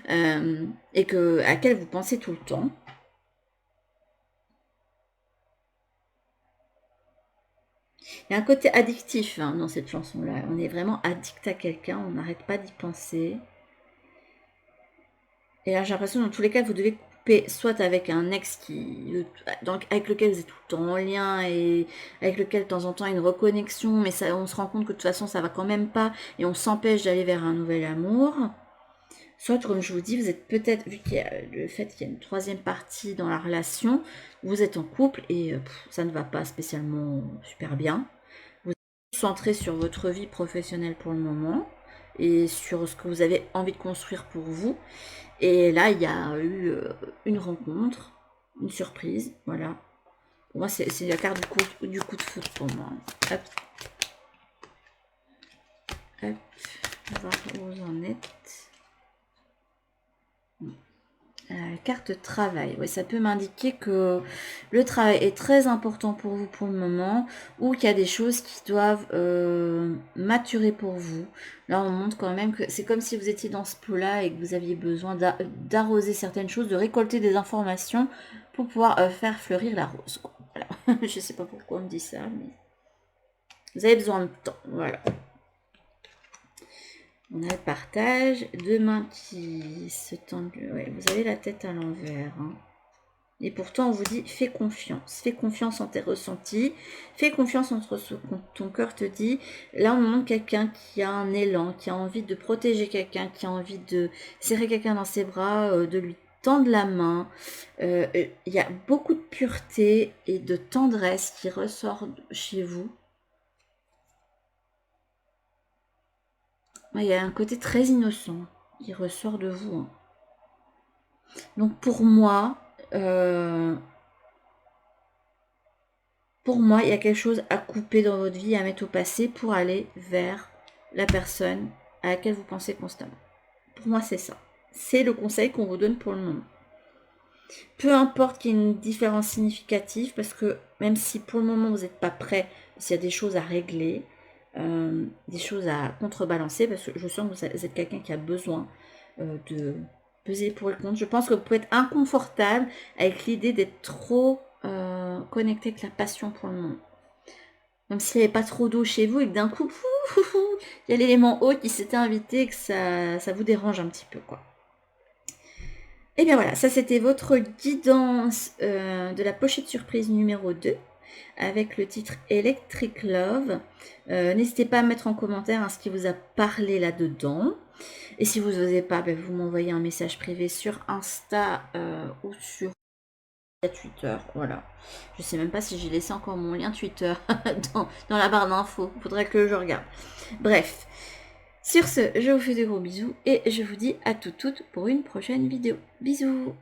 et à laquelle vous pensez tout le temps. Il y a un côté addictif hein, dans cette chanson-là. On est vraiment addict à quelqu'un, on n'arrête pas d'y penser. Et là, j'ai l'impression, dans tous les cas, vous devez couper soit avec un ex avec lequel vous êtes tout le temps en lien et avec lequel de temps en temps il y a une reconnexion, mais ça, on se rend compte que de toute façon ça va quand même pas et on s'empêche d'aller vers un nouvel amour. Soit, comme je vous dis, vous êtes peut-être, vu qu'il y a le fait qu'il y a une troisième partie dans la relation, vous êtes en couple et ça ne va pas spécialement super bien. Vous êtes centré sur votre vie professionnelle pour le moment et sur ce que vous avez envie de construire pour vous. Et là, il y a eu une rencontre, une surprise, voilà. Pour moi, c'est la carte du coup de foot pour moi. Hop. Hop. On va voir où vous en êtes. Carte travail. Oui, ça peut m'indiquer que le travail est très important pour vous pour le moment ou qu'il y a des choses qui doivent maturer pour vous. Là, on montre quand même que c'est comme si vous étiez dans ce pot-là et que vous aviez besoin d'arroser certaines choses, de récolter des informations pour pouvoir faire fleurir la rose. Voilà. Je sais pas pourquoi on me dit ça, mais vous avez besoin de temps. Voilà. On a le partage, deux mains qui se tendent. Ouais, vous avez la tête à l'envers. Hein. Et pourtant, on vous dit, fais confiance. Fais confiance en tes ressentis. Fais confiance en ce que ton cœur te dit. Là, on montre quelqu'un qui a un élan, qui a envie de protéger quelqu'un, qui a envie de serrer quelqu'un dans ses bras, de lui tendre la main. Il y a beaucoup de pureté et de tendresse qui ressort chez vous. Il y a un côté très innocent qui ressort de vous. Hein. Donc pour moi, il y a quelque chose à couper dans votre vie, à mettre au passé pour aller vers la personne à laquelle vous pensez constamment. Pour moi, c'est ça. C'est le conseil qu'on vous donne pour le moment. Peu importe qu'il y ait une différence significative, parce que même si pour le moment vous n'êtes pas prêt, s'il y a des choses à régler, des choses à contrebalancer, parce que je sens que vous êtes quelqu'un qui a besoin de peser pour le compte. Je pense que vous pouvez être inconfortable avec l'idée d'être trop connecté avec la passion pour le moment. Même s'il n'y avait pas trop d'eau chez vous et que d'un coup, il y a l'élément eau qui s'était invité et que ça vous dérange un petit peu, quoi. Et bien voilà, ça c'était votre guidance de la pochette surprise numéro 2 avec le titre Electric Love. N'hésitez pas à mettre en commentaire ce qui vous a parlé là-dedans. Et si vous n'osez pas, vous m'envoyez un message privé sur Insta ou sur Twitter. Voilà. Je sais même pas si j'ai laissé encore mon lien Twitter dans la barre d'infos. Faudrait que je regarde. Bref. Sur ce, je vous fais de gros bisous et je vous dis à toutes pour une prochaine vidéo. Bisous.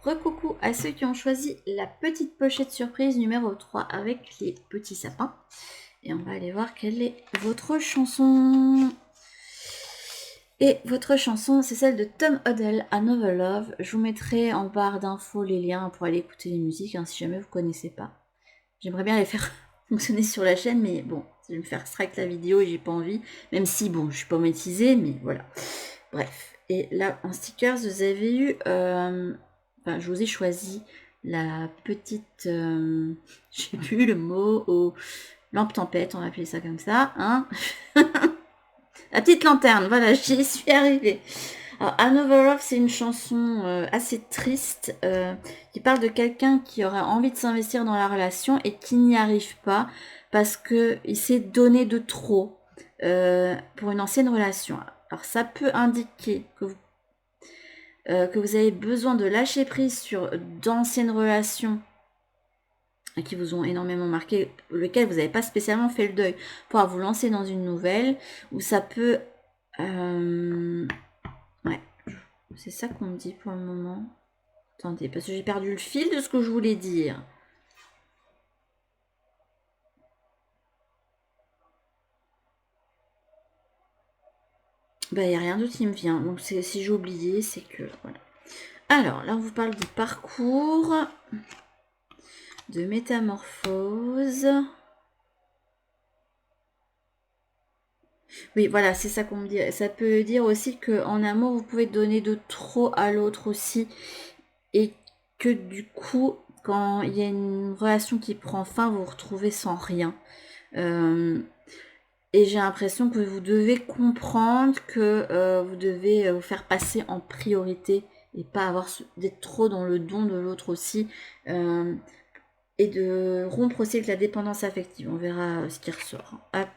Recoucou à ceux qui ont choisi la petite pochette surprise numéro 3 avec les petits sapins. Et on va aller voir quelle est votre chanson. Et votre chanson, c'est celle de Tom Odell, Another Love. Je vous mettrai en barre d'infos les liens pour aller écouter les musiques, hein, si jamais vous ne connaissez pas. J'aimerais bien les faire fonctionner sur la chaîne, mais bon, je vais me faire strike la vidéo et j'ai pas envie. Même si, bon, je suis pas monétisée, mais voilà. Bref. Et là, en stickers, vous avez eu... Enfin, je vous ai choisi la petite... je sais plus le mot... lampe tempête, on va appeler ça comme ça. Hein. La petite lanterne, voilà, j'y suis arrivée. Alors, Another Love, c'est une chanson assez triste qui parle de quelqu'un qui aurait envie de s'investir dans la relation et qui n'y arrive pas parce qu'il s'est donné de trop pour une ancienne relation. Alors, ça peut indiquer que vous avez besoin de lâcher prise sur d'anciennes relations qui vous ont énormément marqué, lequel vous n'avez pas spécialement fait le deuil, pour vous lancer dans une nouvelle, ou ça peut... ouais, c'est ça qu'on me dit pour le moment. Attendez, parce que j'ai perdu le fil de ce que je voulais dire. Bah, il n'y a rien d'autre qui me vient. Donc, si j'ai oublié, c'est que... Voilà. Alors, là, on vous parle du parcours, de métamorphose. Oui, voilà, c'est ça qu'on me dit. Ça peut dire aussi qu'en amour, vous pouvez donner de trop à l'autre aussi. Et que du coup, quand il y a une relation qui prend fin, vous vous retrouvez sans rien. Et j'ai l'impression que vous devez comprendre que vous devez vous faire passer en priorité et pas avoir d'être trop dans le don de l'autre aussi. Et de rompre aussi avec la dépendance affective. On verra ce qui ressort. Hop.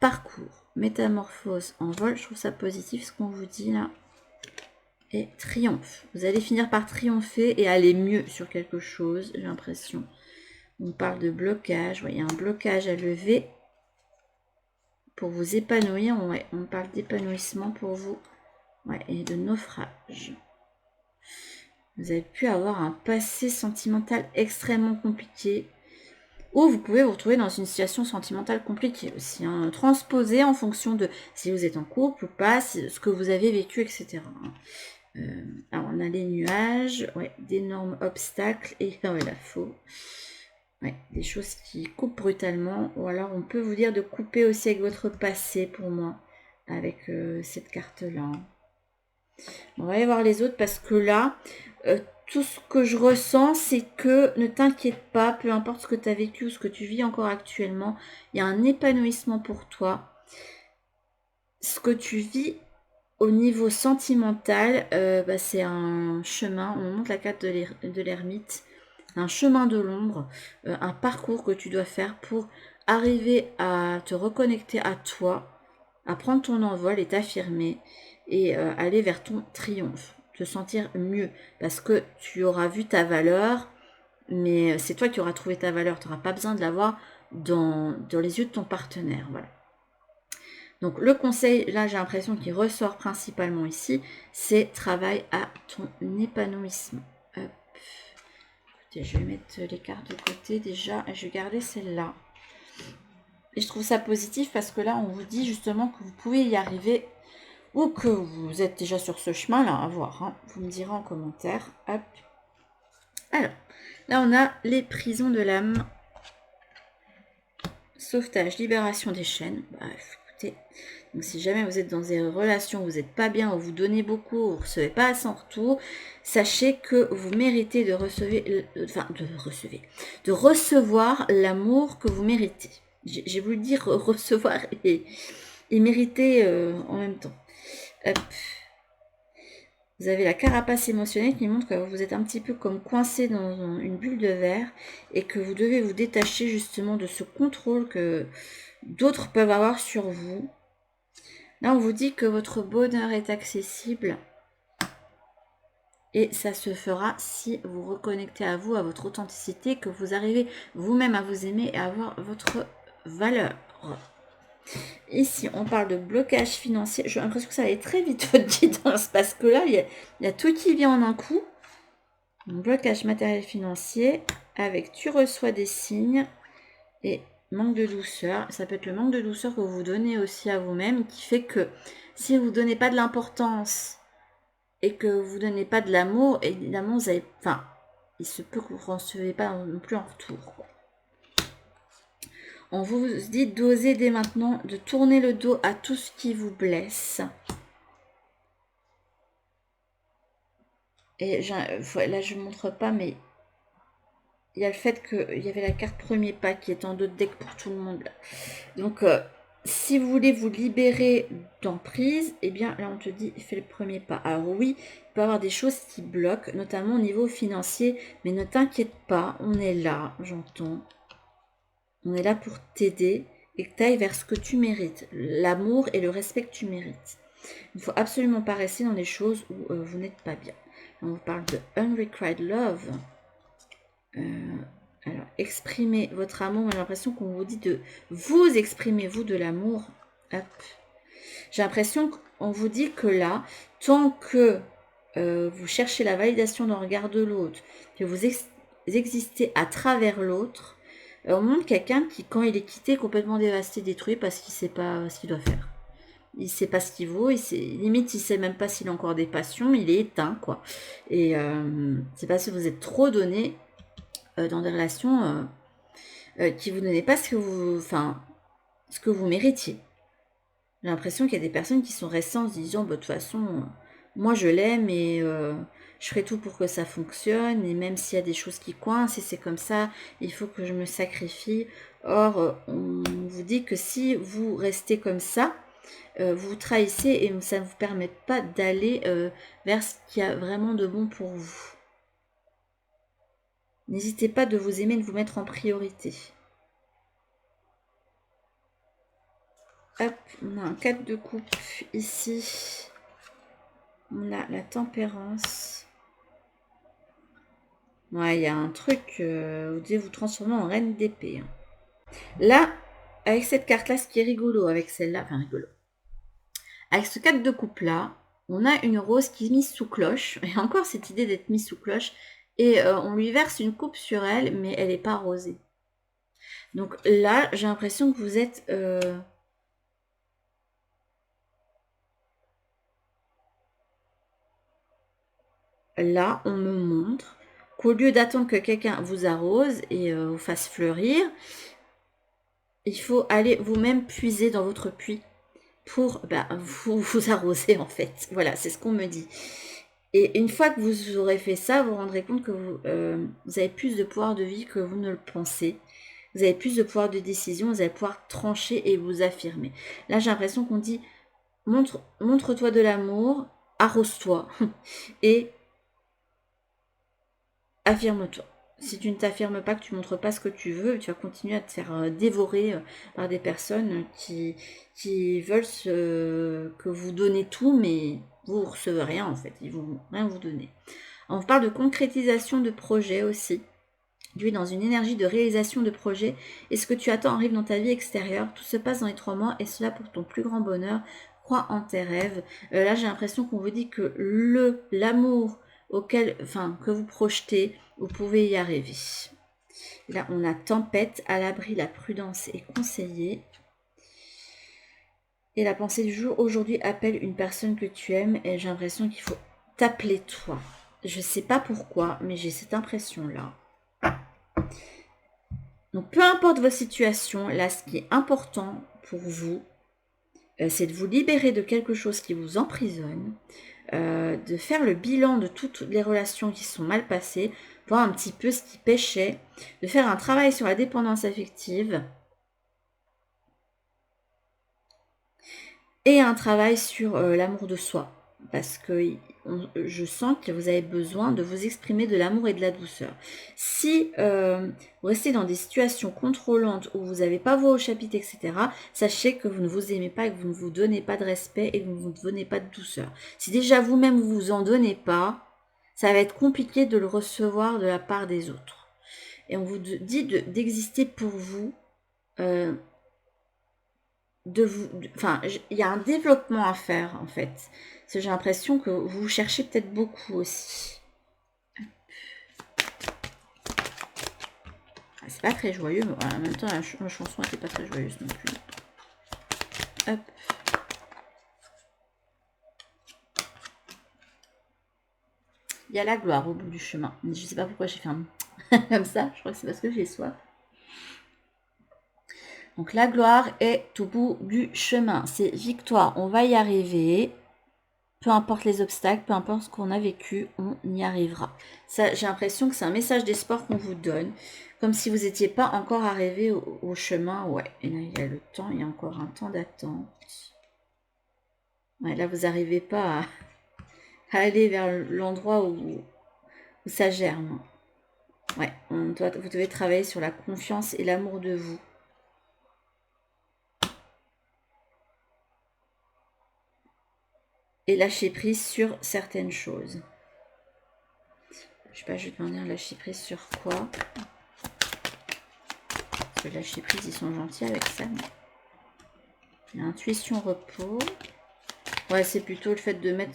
Parcours, métamorphose en vol, je trouve ça positif ce qu'on vous dit là. Et triomphe. Vous allez finir par triompher et aller mieux sur quelque chose, j'ai l'impression. On parle de blocage, il y a un blocage à lever pour vous épanouir. Ouais, on parle d'épanouissement pour vous. Ouais, et de naufrage. Vous avez pu avoir un passé sentimental extrêmement compliqué. Ou vous pouvez vous retrouver dans une situation sentimentale compliquée aussi, hein, transposée en fonction de si vous êtes en couple ou pas, ce que vous avez vécu, etc. Alors on a les nuages, ouais, d'énormes obstacles, et ouais, la faux. Ouais, des choses qui coupent brutalement, ou alors on peut vous dire de couper aussi avec votre passé pour moi, avec cette carte-là. On va aller voir les autres parce que là, tout ce que je ressens, c'est que ne t'inquiète pas, peu importe ce que tu as vécu ou ce que tu vis encore actuellement, il y a un épanouissement pour toi. Ce que tu vis au niveau sentimental, c'est un chemin, on montre la carte de l'ermite, un chemin de l'ombre, un parcours que tu dois faire pour arriver à te reconnecter à toi, à prendre ton envol et t'affirmer et aller vers ton triomphe, te sentir mieux parce que tu auras vu ta valeur, mais c'est toi qui auras trouvé ta valeur, tu n'auras pas besoin de la voir dans les yeux de ton partenaire. Voilà. Donc le conseil, là j'ai l'impression qu'il ressort principalement ici, c'est travail à ton épanouissement. Hop. Écoutez, je vais mettre les cartes de côté déjà et je vais garder celle-là. Et je trouve ça positif parce que là on vous dit justement que vous pouvez y arriver ou que vous êtes déjà sur ce chemin-là, à voir. Hein. Vous me direz en commentaire. Hop. Alors, là on a les prisons de l'âme. Sauvetage, libération des chaînes. Bref, écoutez. Donc si jamais vous êtes dans des relations où vous n'êtes pas bien, où vous donnez beaucoup, où vous ne recevez pas assez en retour, sachez que vous méritez de recevoir l'amour que vous méritez. J'ai voulu dire recevoir et mériter en même temps. Hop. Vous avez la carapace émotionnelle qui montre que vous êtes un petit peu comme coincé dans une bulle de verre et que vous devez vous détacher justement de ce contrôle que d'autres peuvent avoir sur vous. Là, on vous dit que votre bonheur est accessible et ça se fera si vous reconnectez à vous, à votre authenticité, que vous arrivez vous-même à vous aimer et à avoir votre valeur. Ici, on parle de blocage financier. J'ai l'impression que ça va aller très vite votre guidance parce que là, il y a tout qui vient en un coup. Un blocage matériel financier avec tu reçois des signes et manque de douceur. Ça peut être le manque de douceur que vous donnez aussi à vous-même qui fait que si vous ne donnez pas de l'importance et que vous ne donnez pas de l'amour, évidemment, vous avez, il se peut que vous ne recevez pas non plus en retour. On vous dit d'oser dès maintenant, de tourner le dos à tout ce qui vous blesse. Et là, je ne montre pas, mais il y a le fait qu'il y avait la carte premier pas qui est en deux decks pour tout le monde. Donc, si vous voulez vous libérer d'emprise, eh bien, là, on te dit, fais le premier pas. Alors oui, il peut y avoir des choses qui bloquent, notamment au niveau financier, mais ne t'inquiète pas, on est là, j'entends. On est là pour t'aider et que tu ailles vers ce que tu mérites, l'amour et le respect que tu mérites. Il ne faut absolument pas rester dans des choses où vous n'êtes pas bien. On vous parle de Unrequited Love. Alors, exprimez votre amour. J'ai l'impression qu'on vous dit de vous exprimer, vous, de l'amour. Hop. J'ai l'impression qu'on vous dit que là, tant que vous cherchez la validation dans le regard de l'autre, que vous existez à travers l'autre, on montre quelqu'un qui, quand il est quitté, est complètement dévasté, détruit parce qu'il ne sait pas ce qu'il doit faire. Il sait pas ce qu'il vaut, limite il sait même pas s'il a encore des passions, il est éteint quoi. Et c'est parce que vous êtes trop donné dans des relations qui vous donnaient pas ce que vous méritiez. J'ai l'impression qu'il y a des personnes qui sont restées en se disant bah, de toute façon, moi je l'aime et je ferai tout pour que ça fonctionne, et même s'il y a des choses qui coincent, et c'est comme ça, il faut que je me sacrifie. Or, on vous dit que si vous restez comme ça, vous trahissez et ça ne vous permet pas d'aller vers ce qu'il y a vraiment de bon pour vous. N'hésitez pas de vous aimer, de vous mettre en priorité. Hop, on a un 4 de coupe ici. On a la tempérance. Ouais, il y a un truc, vous devez vous transformer en reine d'épée. Là, avec cette carte-là, ce qui est rigolo avec celle-là, enfin rigolo. Avec ce 4 de coupe là, on a une rose qui est mise sous cloche. Et encore cette idée d'être mise sous cloche. Et on lui verse une coupe sur elle, mais elle n'est pas rosée. Donc là, j'ai l'impression que vous êtes... Là, on me montre qu'au lieu d'attendre que quelqu'un vous arrose et vous fasse fleurir, il faut aller vous-même puiser dans votre puits pour vous arroser en fait. Voilà, c'est ce qu'on me dit. Et une fois que vous aurez fait ça, vous vous rendrez compte que vous avez plus de pouvoir de vie que vous ne le pensez. Vous avez plus de pouvoir de décision, vous allez pouvoir trancher et vous affirmer. Là, j'ai l'impression qu'on dit, montre-toi de l'amour, arrose-toi et affirme-toi. Si tu ne t'affirmes pas, que tu ne montres pas ce que tu veux, tu vas continuer à te faire dévorer par des personnes qui veulent que vous donnez tout, mais vous ne recevez rien en fait. Ils vont rien vous donner. On parle de concrétisation de projet aussi. Tu es dans une énergie de réalisation de projet et ce que tu attends arrive dans ta vie extérieure. Tout se passe dans les 3 mois et cela pour ton plus grand bonheur. Crois en tes rêves. Là, j'ai l'impression qu'on vous dit que l'amour que vous projetez, vous pouvez y arriver. Là, on a tempête, à l'abri, la prudence est conseillée. Et la pensée du jour, aujourd'hui, appelle une personne que tu aimes et j'ai l'impression qu'il faut t'appeler toi. Je ne sais pas pourquoi, mais j'ai cette impression-là. Donc, peu importe votre situation, là, ce qui est important pour vous, c'est de vous libérer de quelque chose qui vous emprisonne, de faire le bilan de toutes les relations qui sont mal passées, voir un petit peu ce qui pêchait, de faire un travail sur la dépendance affective et un travail sur l'amour de soi. Parce que je sens que vous avez besoin de vous exprimer de l'amour et de la douceur. Si vous restez dans des situations contrôlantes où vous n'avez pas voix au chapitre, etc., sachez que vous ne vous aimez pas et que vous ne vous donnez pas de respect et que vous ne vous donnez pas de douceur. Si déjà vous-même vous vous en donnez pas, ça va être compliqué de le recevoir de la part des autres. Et on vous dit d'exister pour vous. Il y a un développement à faire en fait. Parce que j'ai l'impression que vous cherchez peut-être beaucoup aussi. C'est pas très joyeux, mais en même temps la chanson n'était pas très joyeuse non plus. Hop. Il y a la gloire au bout du chemin. Je sais pas pourquoi j'ai fait un comme ça. Je crois que c'est parce que j'ai soif. Donc la gloire est au bout du chemin. C'est victoire. On va y arriver. Peu importe les obstacles, peu importe ce qu'on a vécu, on y arrivera. Ça, j'ai l'impression que c'est un message d'espoir qu'on vous donne, comme si vous n'étiez pas encore arrivé au chemin. Ouais, et là, il y a le temps, il y a encore un temps d'attente. Ouais, là, vous n'arrivez pas à aller vers l'endroit où ça germe. Ouais, vous devez travailler sur la confiance et l'amour de vous. Et lâcher prise sur certaines choses. Je sais pas, je vais demander un lâcher prise sur quoi. Parce que lâcher prise, ils sont gentils avec ça. Mais... Intuition, repos. Ouais, c'est plutôt le fait de mettre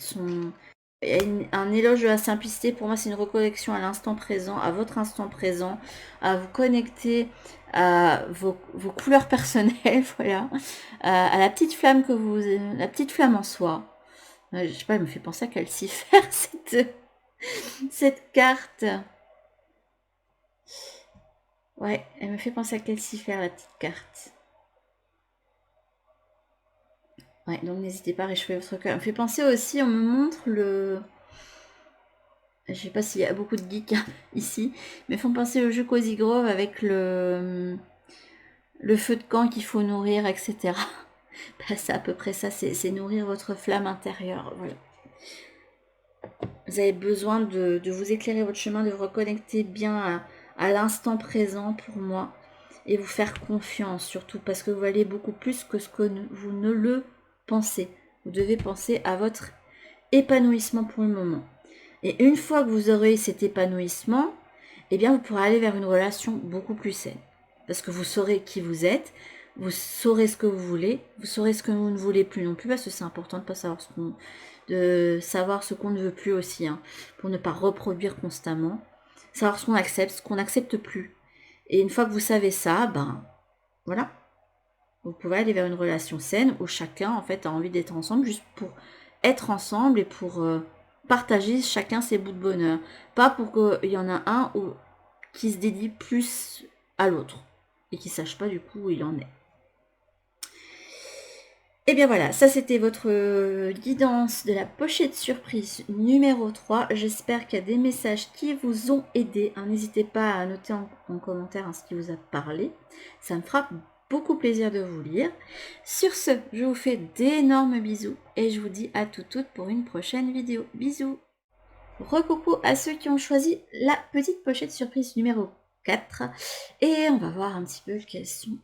il y a un éloge de la simplicité. Pour moi, c'est une reconnexion à l'instant présent, à votre instant présent, à vous connecter à vos couleurs personnelles, voilà, à la petite flamme la petite flamme en soi. Je sais pas, elle me fait penser à Calcifer, cette carte. Ouais, elle me fait penser à Calcifer, la petite carte. Ouais, donc n'hésitez pas à réchauffer votre cœur. Elle me fait penser aussi, on me montre le... Je sais pas s'il y a beaucoup de geeks ici, mais font penser au jeu Cozy Grove avec le feu de camp qu'il faut nourrir, etc. Bah, c'est à peu près ça, c'est nourrir votre flamme intérieure. Voilà. Vous avez besoin de vous éclairer votre chemin, de vous reconnecter bien à l'instant présent pour moi et vous faire confiance surtout parce que vous valez beaucoup plus que ce que vous ne le pensez. Vous devez penser à votre épanouissement pour le moment. Et une fois que vous aurez cet épanouissement, eh bien vous pourrez aller vers une relation beaucoup plus saine. Parce que vous saurez qui vous êtes, vous saurez ce que vous voulez, vous saurez ce que vous ne voulez plus non plus, parce que c'est important de savoir ce qu'on ne veut plus aussi, hein, pour ne pas reproduire constamment. Savoir ce qu'on n'accepte plus. Et une fois que vous savez ça, ben voilà, vous pouvez aller vers une relation saine où chacun en fait a envie d'être ensemble juste pour être ensemble et pour partager chacun ses bouts de bonheur. Pas pour qu'il y en a un qui se dédie plus à l'autre et qui ne sache pas du coup où il en est. Et bien voilà, ça c'était votre guidance de la pochette surprise numéro 3. J'espère qu'il y a des messages qui vous ont aidé. N'hésitez pas à noter en commentaire ce qui vous a parlé. Ça me fera beaucoup plaisir de vous lire. Sur ce, je vous fais d'énormes bisous et je vous dis à toutes pour une prochaine vidéo. Bisous. Recoucou à ceux qui ont choisi la petite pochette surprise numéro 4. Et on va voir un petit peu quelles sont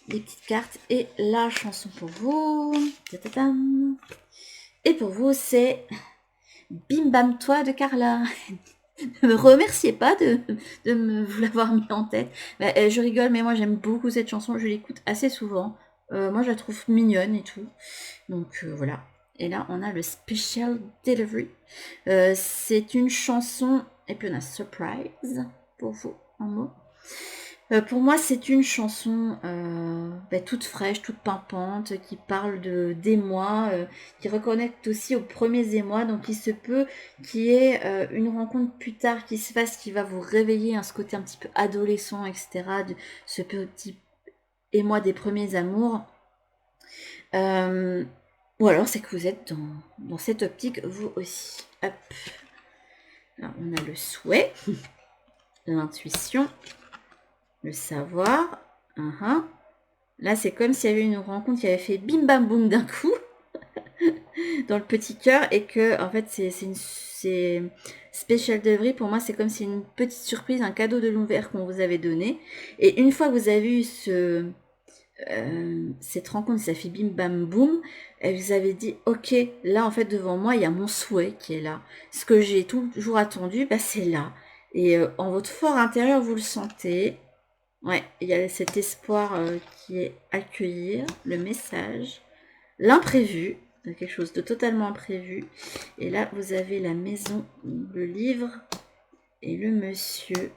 les petites cartes et la chanson pour vous. Et pour vous, c'est Bim Bam Toi de Carla. Ne me remerciez pas de vous l'avoir mis en tête. Bah, je rigole, mais moi j'aime beaucoup cette chanson. Je l'écoute assez souvent. Moi je la trouve mignonne et tout. Donc voilà. Et là, on a le Special Delivery. C'est une chanson, et puis on a Surprise pour vous en mots. Pour moi, c'est une chanson toute fraîche, toute pimpante, qui parle d'émoi, qui reconnecte aussi aux premiers émois. Donc, il se peut qu'il y ait une rencontre plus tard qui se fasse, qui va vous réveiller ce côté un petit peu adolescent, etc. De ce petit émoi des premiers amours. Ou alors, c'est que vous êtes dans cette optique, vous aussi. Hop. Alors, on a le souhait, l'intuition, le savoir. Là, c'est comme s'il y avait une rencontre qui avait fait bim bam boum d'un coup dans le petit cœur et que, en fait, c'est Special Delivery. Pour moi, c'est comme si une petite surprise, un cadeau de l'univers qu'on vous avait donné. Et une fois que vous avez eu cette rencontre, ça fait bim bam boum, et vous avez dit, ok, là, en fait, devant moi, il y a mon souhait qui est là. Ce que j'ai toujours attendu, c'est là. Et en votre fort intérieur, vous le sentez. Ouais, il y a cet espoir qui est accueillir le message, l'imprévu, quelque chose de totalement imprévu. Et là, vous avez la maison, le livre et le monsieur.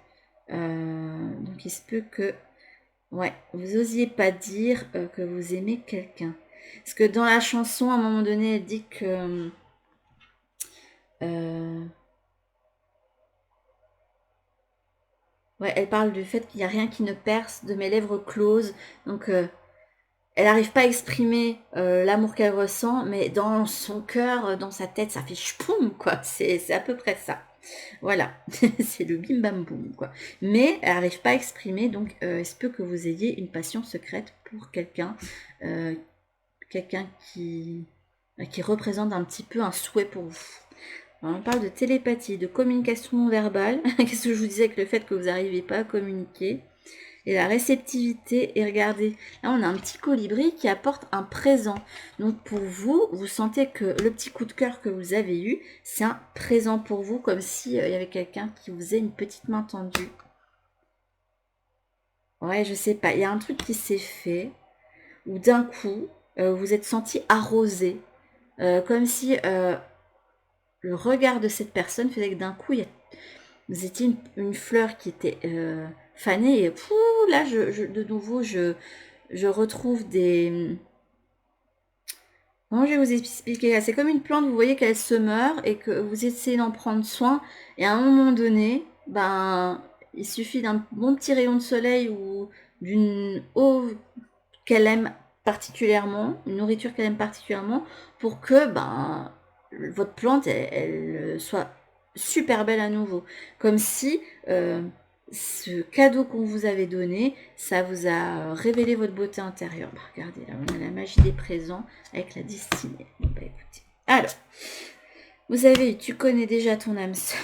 Donc, il se peut que, ouais, vous osiez pas dire que vous aimez quelqu'un. Parce que dans la chanson, à un moment donné, elle dit que... ouais, elle parle du fait qu'il n'y a rien qui ne perce de mes lèvres closes. Donc, elle n'arrive pas à exprimer l'amour qu'elle ressent, mais dans son cœur, dans sa tête, ça fait chpoum, quoi. C'est à peu près ça. Voilà, c'est le bim bam boum, quoi. Mais elle n'arrive pas à exprimer, donc il se peut que vous ayez une passion secrète pour quelqu'un, quelqu'un qui représente un petit peu un souhait pour vous. Alors, on parle de télépathie, de communication non verbale. Qu'est-ce que je vous disais avec le fait que vous n'arrivez pas à communiquer? Et la réceptivité, et regardez, là on a un petit colibri qui apporte un présent. Donc pour vous, vous sentez que le petit coup de cœur que vous avez eu, c'est un présent pour vous, comme s'il y avait quelqu'un qui vous faisait une petite main tendue. Ouais, je sais pas, il y a un truc qui s'est fait, où d'un coup, vous êtes senti arrosé, comme si le regard de cette personne faisait que d'un coup, vous étiez une fleur qui était fanée et là, de nouveau, je retrouve des... Comment je vais vous expliquer? C'est comme une plante, vous voyez qu'elle se meurt et que vous essayez d'en prendre soin. Et à un moment donné, ben, il suffit d'un bon petit rayon de soleil ou d'une eau qu'elle aime particulièrement, une nourriture qu'elle aime particulièrement, pour que ben, votre plante, elle soit super belle à nouveau. Comme si ce cadeau qu'on vous avait donné, ça vous a révélé votre beauté intérieure. Bah, regardez, là, on a la magie des présents avec la destinée. Bon, bah, écoutez. Alors, vous savez, tu connais déjà ton âme sœur.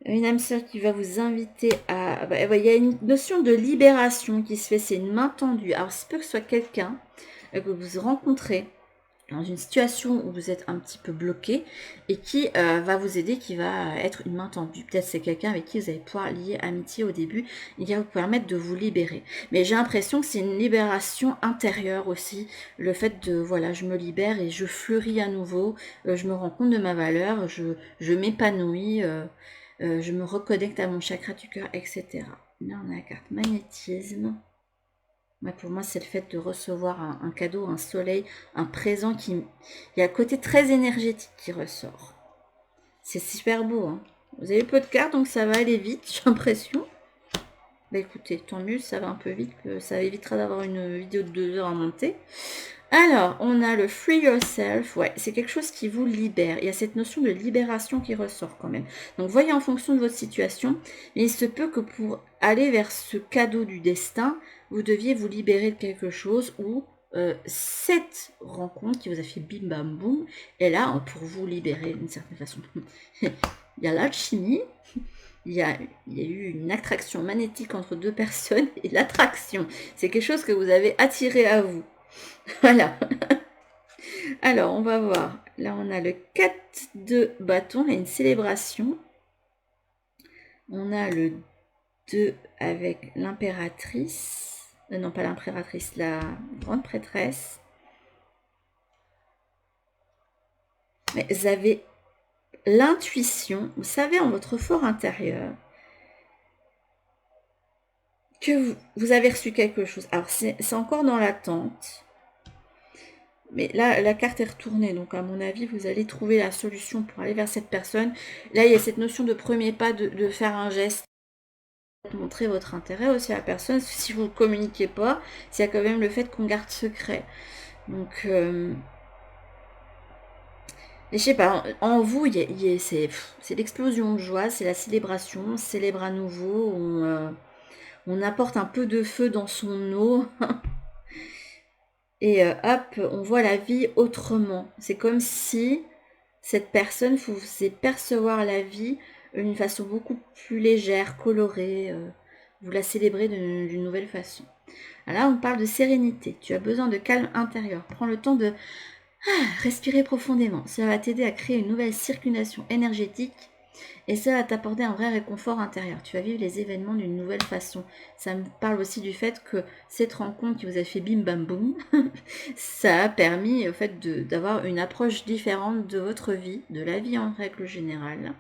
Une âme sœur qui va vous inviter à... il y a une notion de libération qui se fait, c'est une main tendue. Alors, c'est peut que ce soit quelqu'un que vous rencontrez dans une situation où vous êtes un petit peu bloqué et qui va vous aider, qui va être une main tendue. Peut-être c'est quelqu'un avec qui vous allez pouvoir lier amitié au début et qui va vous permettre de vous libérer. Mais j'ai l'impression que c'est une libération intérieure aussi. Le fait de, voilà, je me libère et je fleuris à nouveau, je me rends compte de ma valeur, je m'épanouis, je me reconnecte à mon chakra du cœur, etc. Là, on a la carte magnétisme. Ouais, pour moi, c'est le fait de recevoir un cadeau, un soleil, un présent qui... Il y a un côté très énergétique qui ressort. C'est super beau, hein. Vous avez peu de cartes, donc ça va aller vite, j'ai l'impression. Bah écoutez, tant mieux, ça va un peu vite, que ça évitera d'avoir une vidéo de 2 heures à monter. Alors, on a le Free Yourself. Ouais, c'est quelque chose qui vous libère. Il y a cette notion de libération qui ressort quand même. Donc, voyez en fonction de votre situation. Mais il se peut que pour aller vers ce cadeau du destin, vous deviez vous libérer de quelque chose ou cette rencontre qui vous a fait bim bam boum est là pour vous libérer d'une certaine façon. Il y a l'alchimie. Il y a eu une attraction magnétique entre deux personnes et l'attraction, c'est quelque chose que vous avez attiré à vous. Voilà. Alors, on va voir. Là, on a le 4 de bâton et une célébration. On a le 2 avec l'impératrice. Non, pas l'impératrice, la grande prêtresse. Mais vous avez l'intuition, vous savez en votre fort intérieur que vous avez reçu quelque chose. Alors, c'est encore dans l'attente. Mais là, la carte est retournée, donc à mon avis, vous allez trouver la solution pour aller vers cette personne. Là, il y a cette notion de premier pas, de faire un geste, montrer votre intérêt aussi à la personne. Si vous ne communiquez pas, il y a quand même le fait qu'on garde secret. Donc, je sais pas, en vous, c'est l'explosion de joie, c'est la célébration, on célèbre à nouveau, on apporte un peu de feu dans son eau. Et hop, on voit la vie autrement. C'est comme si cette personne vous faisait percevoir la vie d'une façon beaucoup plus légère, colorée. Vous la célébrez d'une nouvelle façon. Alors là, on parle de sérénité. Tu as besoin de calme intérieur. Prends le temps de respirer profondément. Cela va t'aider à créer une nouvelle circulation énergétique et ça va t'apporter un vrai réconfort intérieur. Tu vas vivre les événements d'une nouvelle façon. Ça me parle aussi du fait que cette rencontre qui vous a fait bim bam boum, ça a permis au fait d'avoir une approche différente de votre vie, de la vie en règle générale.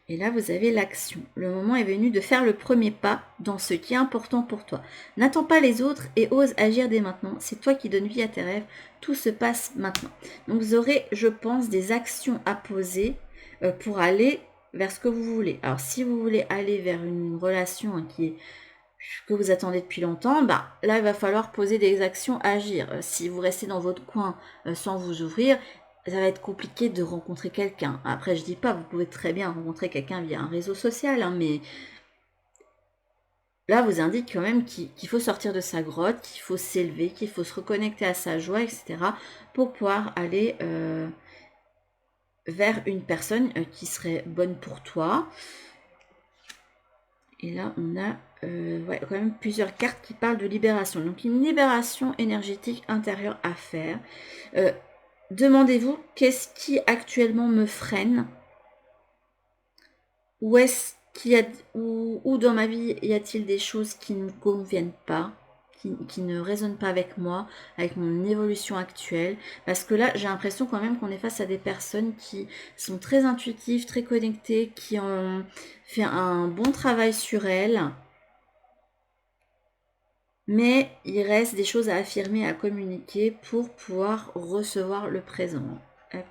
Et là, vous avez l'action. Le moment est venu de faire le premier pas dans ce qui est important pour toi. N'attends pas les autres et ose agir dès maintenant. C'est toi qui donnes vie à tes rêves. Tout se passe maintenant. Donc, vous aurez, je pense, des actions à poser pour aller vers ce que vous voulez. Alors, si vous voulez aller vers une relation que vous attendez depuis longtemps, bah, là, il va falloir poser des actions, agir. Si vous restez dans votre coin sans vous ouvrir, ça va être compliqué de rencontrer quelqu'un. Après, je dis pas, vous pouvez très bien rencontrer quelqu'un via un réseau social, hein, mais là, vous indique quand même qu'il faut sortir de sa grotte, qu'il faut s'élever, qu'il faut se reconnecter à sa joie, etc., pour pouvoir aller vers une personne qui serait bonne pour toi. Et là, on a quand même plusieurs cartes qui parlent de libération. Donc, une libération énergétique intérieure à faire. Demandez-vous, qu'est-ce qui actuellement me freine? Où est-ce qu'il y a, où dans ma vie y a-t-il des choses qui ne me conviennent pas? qui ne résonne pas avec moi, avec mon évolution actuelle. Parce que là, j'ai l'impression quand même qu'on est face à des personnes qui sont très intuitives, très connectées, qui ont fait un bon travail sur elles. Mais il reste des choses à affirmer, à communiquer pour pouvoir recevoir le présent. Hop.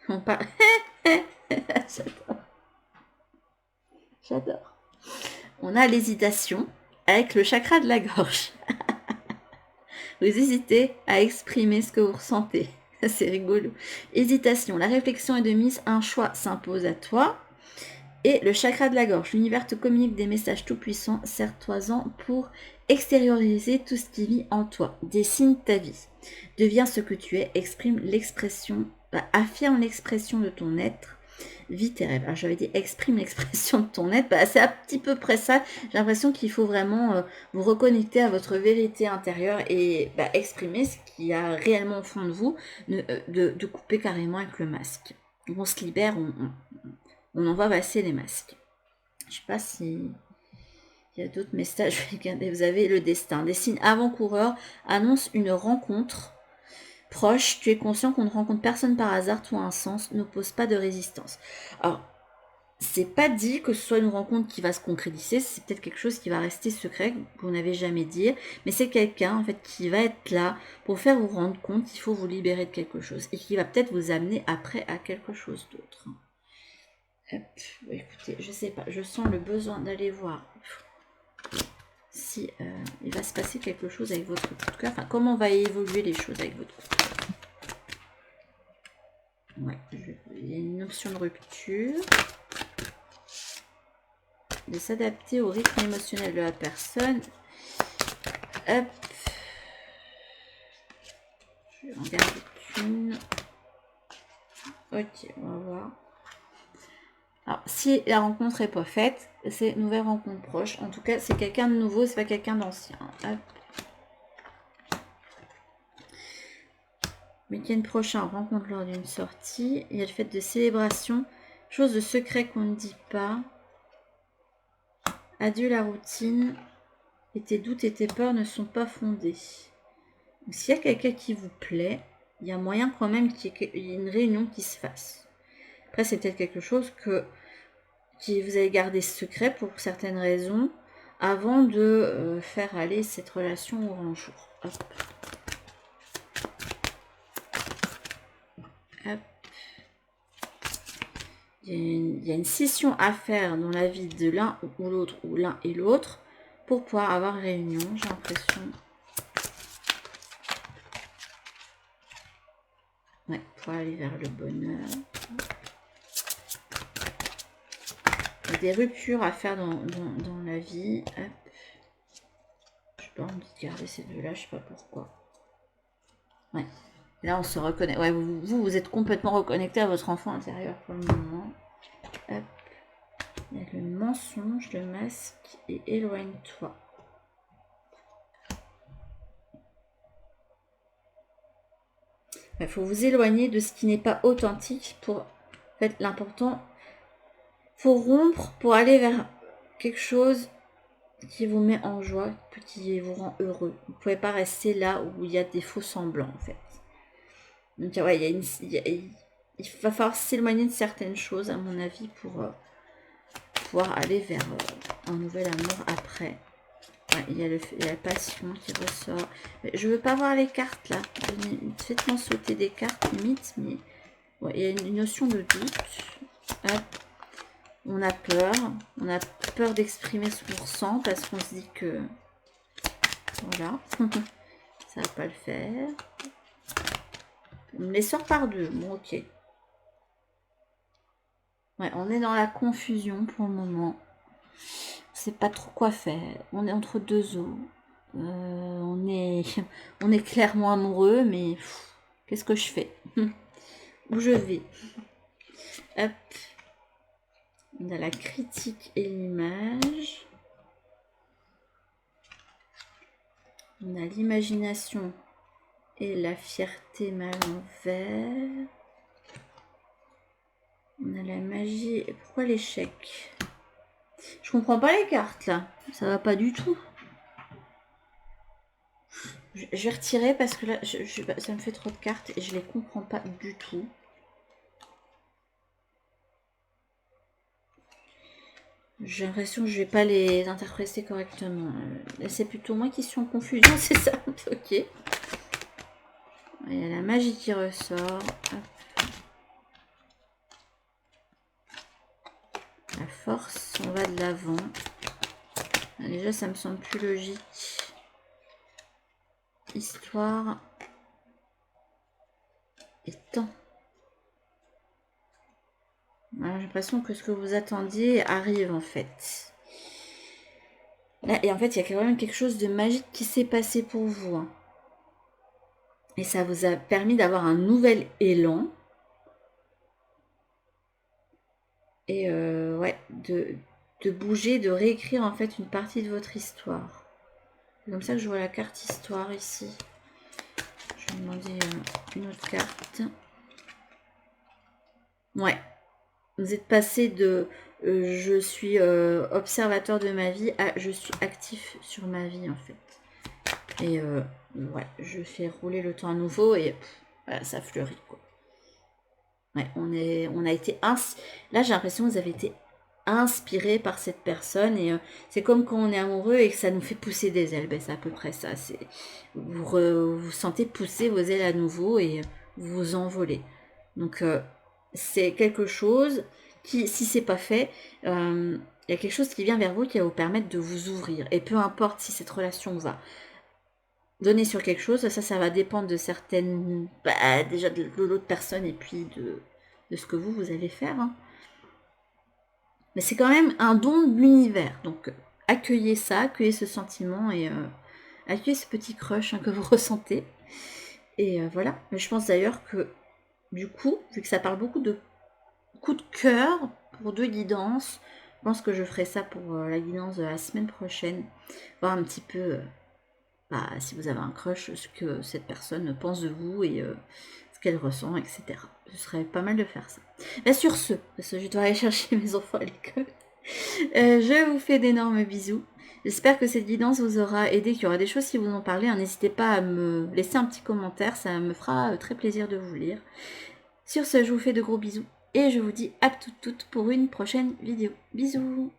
On parle... J'adore. J'adore. On a l'hésitation avec le chakra de la gorge. Vous hésitez à exprimer ce que vous ressentez. C'est rigolo. Hésitation. La réflexion est de mise. Un choix s'impose à toi. Et le chakra de la gorge. L'univers te communique des messages tout-puissants. Sers-toi-en pour extérioriser tout ce qui vit en toi. Dessine ta vie. Deviens ce que tu es. Exprime l'expression. Affirme l'expression de ton être. Vis tes rêves. Alors j'avais dit exprime l'expression de ton être. C'est un petit peu près ça. J'ai l'impression qu'il faut vraiment vous reconnecter à votre vérité intérieure et exprimer ce qu'il y a réellement au fond de vous, de couper carrément avec le masque. On se libère, on envoie passer les masques. Je ne sais pas si il y a d'autres messages. Vous avez le destin. Des signes avant-coureurs annoncent une rencontre proche. Tu es conscient qu'on ne rencontre personne par hasard. Tout a un sens. N'oppose pas de résistance. Alors, c'est pas dit que ce soit une rencontre qui va se concrétiser, c'est peut-être quelque chose qui va rester secret, que vous n'avez jamais dit, mais c'est quelqu'un en fait qui va être là pour faire vous rendre compte qu'il faut vous libérer de quelque chose et qui va peut-être vous amener après à quelque chose d'autre. Écoutez, je sais pas, je sens le besoin d'aller voir si il va se passer quelque chose avec votre coup de cœur, enfin comment va évoluer les choses avec votre coup de cœur. Ouais, il y a une option de rupture. De s'adapter au rythme émotionnel de la personne. Hop. Je vais en garder une. Ok, on va voir. Alors, si la rencontre n'est pas faite, c'est une nouvelle rencontre proche. En tout cas, c'est quelqu'un de nouveau, c'est pas quelqu'un d'ancien. Hop. Week-end prochain, rencontre lors d'une sortie. Il y a le fait de célébration. Chose de secret qu'on ne dit pas. Adieu la routine. Et tes doutes et tes peurs ne sont pas fondés. S'il y a quelqu'un qui vous plaît, il y a moyen quand même qu'il y ait une réunion qui se fasse. Après, c'est peut-être quelque chose que vous allez garder secret pour certaines raisons avant de faire aller cette relation au grand jour. Hop. Hop. Il y a une scission à faire dans la vie de l'un ou l'autre, ou l'un et l'autre, pour pouvoir avoir réunion, j'ai l'impression. Ouais, pour aller vers le bonheur. Il y a des ruptures à faire dans la vie. Hop. Je n'ai pas envie de garder ces deux-là, je sais pas pourquoi. Ouais. Là, on se reconnaît. Ouais, vous êtes complètement reconnecté à votre enfant intérieur pour le moment. Hop. Il y a le mensonge, le masque et éloigne-toi. Il faut vous éloigner de ce qui n'est pas authentique pour... En fait, l'important, faut rompre pour aller vers quelque chose qui vous met en joie, qui vous rend heureux. Vous ne pouvez pas rester là où il y a des faux semblants, en fait. Donc, ouais, il va falloir s'éloigner de certaines choses, à mon avis, pour pouvoir aller vers un nouvel amour après. Ouais, il y a la passion qui ressort. Je veux pas voir les cartes, là. Faites-moi sauter des cartes, limite, mais... Ouais, il y a une notion de doute. Hop. On a peur d'exprimer ce qu'on ressent parce qu'on se dit que voilà, ça va pas le faire. On me les sort par deux, bon ok. Ouais, on est dans la confusion pour le moment. On sait pas trop quoi faire. On est entre deux eaux. On est clairement amoureux, mais qu'est-ce que je fais? Où je vais? Hop. On a la critique et l'image. On a l'imagination et la fierté mal en vert. On a la magie. Et pourquoi l'échec? Je comprends pas les cartes là. Ça va pas du tout. Je vais retirer parce que là, ça me fait trop de cartes et je les comprends pas du tout. J'ai l'impression que je vais pas les interpréter correctement. C'est plutôt moi qui suis en confusion, c'est ça? Ok. Il y a la magie qui ressort. Hop. La force, on va de l'avant. Déjà, ça me semble plus logique. Histoire. Et temps. J'ai l'impression que ce que vous attendiez arrive en fait. Là, et en fait, il y a quand même quelque chose de magique qui s'est passé pour vous. Hein. Et ça vous a permis d'avoir un nouvel élan. Et ouais, de bouger, de réécrire en fait une partie de votre histoire. C'est comme ça que je vois la carte histoire ici. Je vais demander une autre carte. Ouais. Vous êtes passé de je suis observateur de ma vie à je suis actif sur ma vie en fait. Et ouais, je fais rouler le temps à nouveau et voilà, ça fleurit quoi. Ouais, on a été là j'ai l'impression que vous avez été inspiré par cette personne et c'est comme quand on est amoureux et que ça nous fait pousser des ailes. Ben, c'est à peu près ça. C'est vous sentez pousser vos ailes à nouveau et vous vous envolez. Donc c'est quelque chose qui, si c'est pas fait, il y a quelque chose qui vient vers vous qui va vous permettre de vous ouvrir. Et peu importe si cette relation va donner sur quelque chose, ça va dépendre de certaines, déjà de l'autre personne et puis de ce que vous allez faire. Hein. Mais c'est quand même un don de l'univers. Donc accueillez ça, accueillez ce sentiment et accueillez ce petit crush hein, que vous ressentez. Et voilà. Mais je pense d'ailleurs que du coup, vu que ça parle beaucoup de coup de cœur pour 2 guidances, je pense que je ferai ça pour la guidance de la semaine prochaine. Voir un petit peu si vous avez un crush, ce que cette personne pense de vous et ce qu'elle ressent, etc. Ce serait pas mal de faire ça. Là, sur ce, parce que je dois aller chercher mes enfants à l'école, je vous fais d'énormes bisous. J'espère que cette guidance vous aura aidé, qu'il y aura des choses qui vous ont parlé. Hein, n'hésitez pas à me laisser un petit commentaire, ça me fera très plaisir de vous lire. Sur ce, je vous fais de gros bisous et je vous dis à toutes pour une prochaine vidéo. Bisous!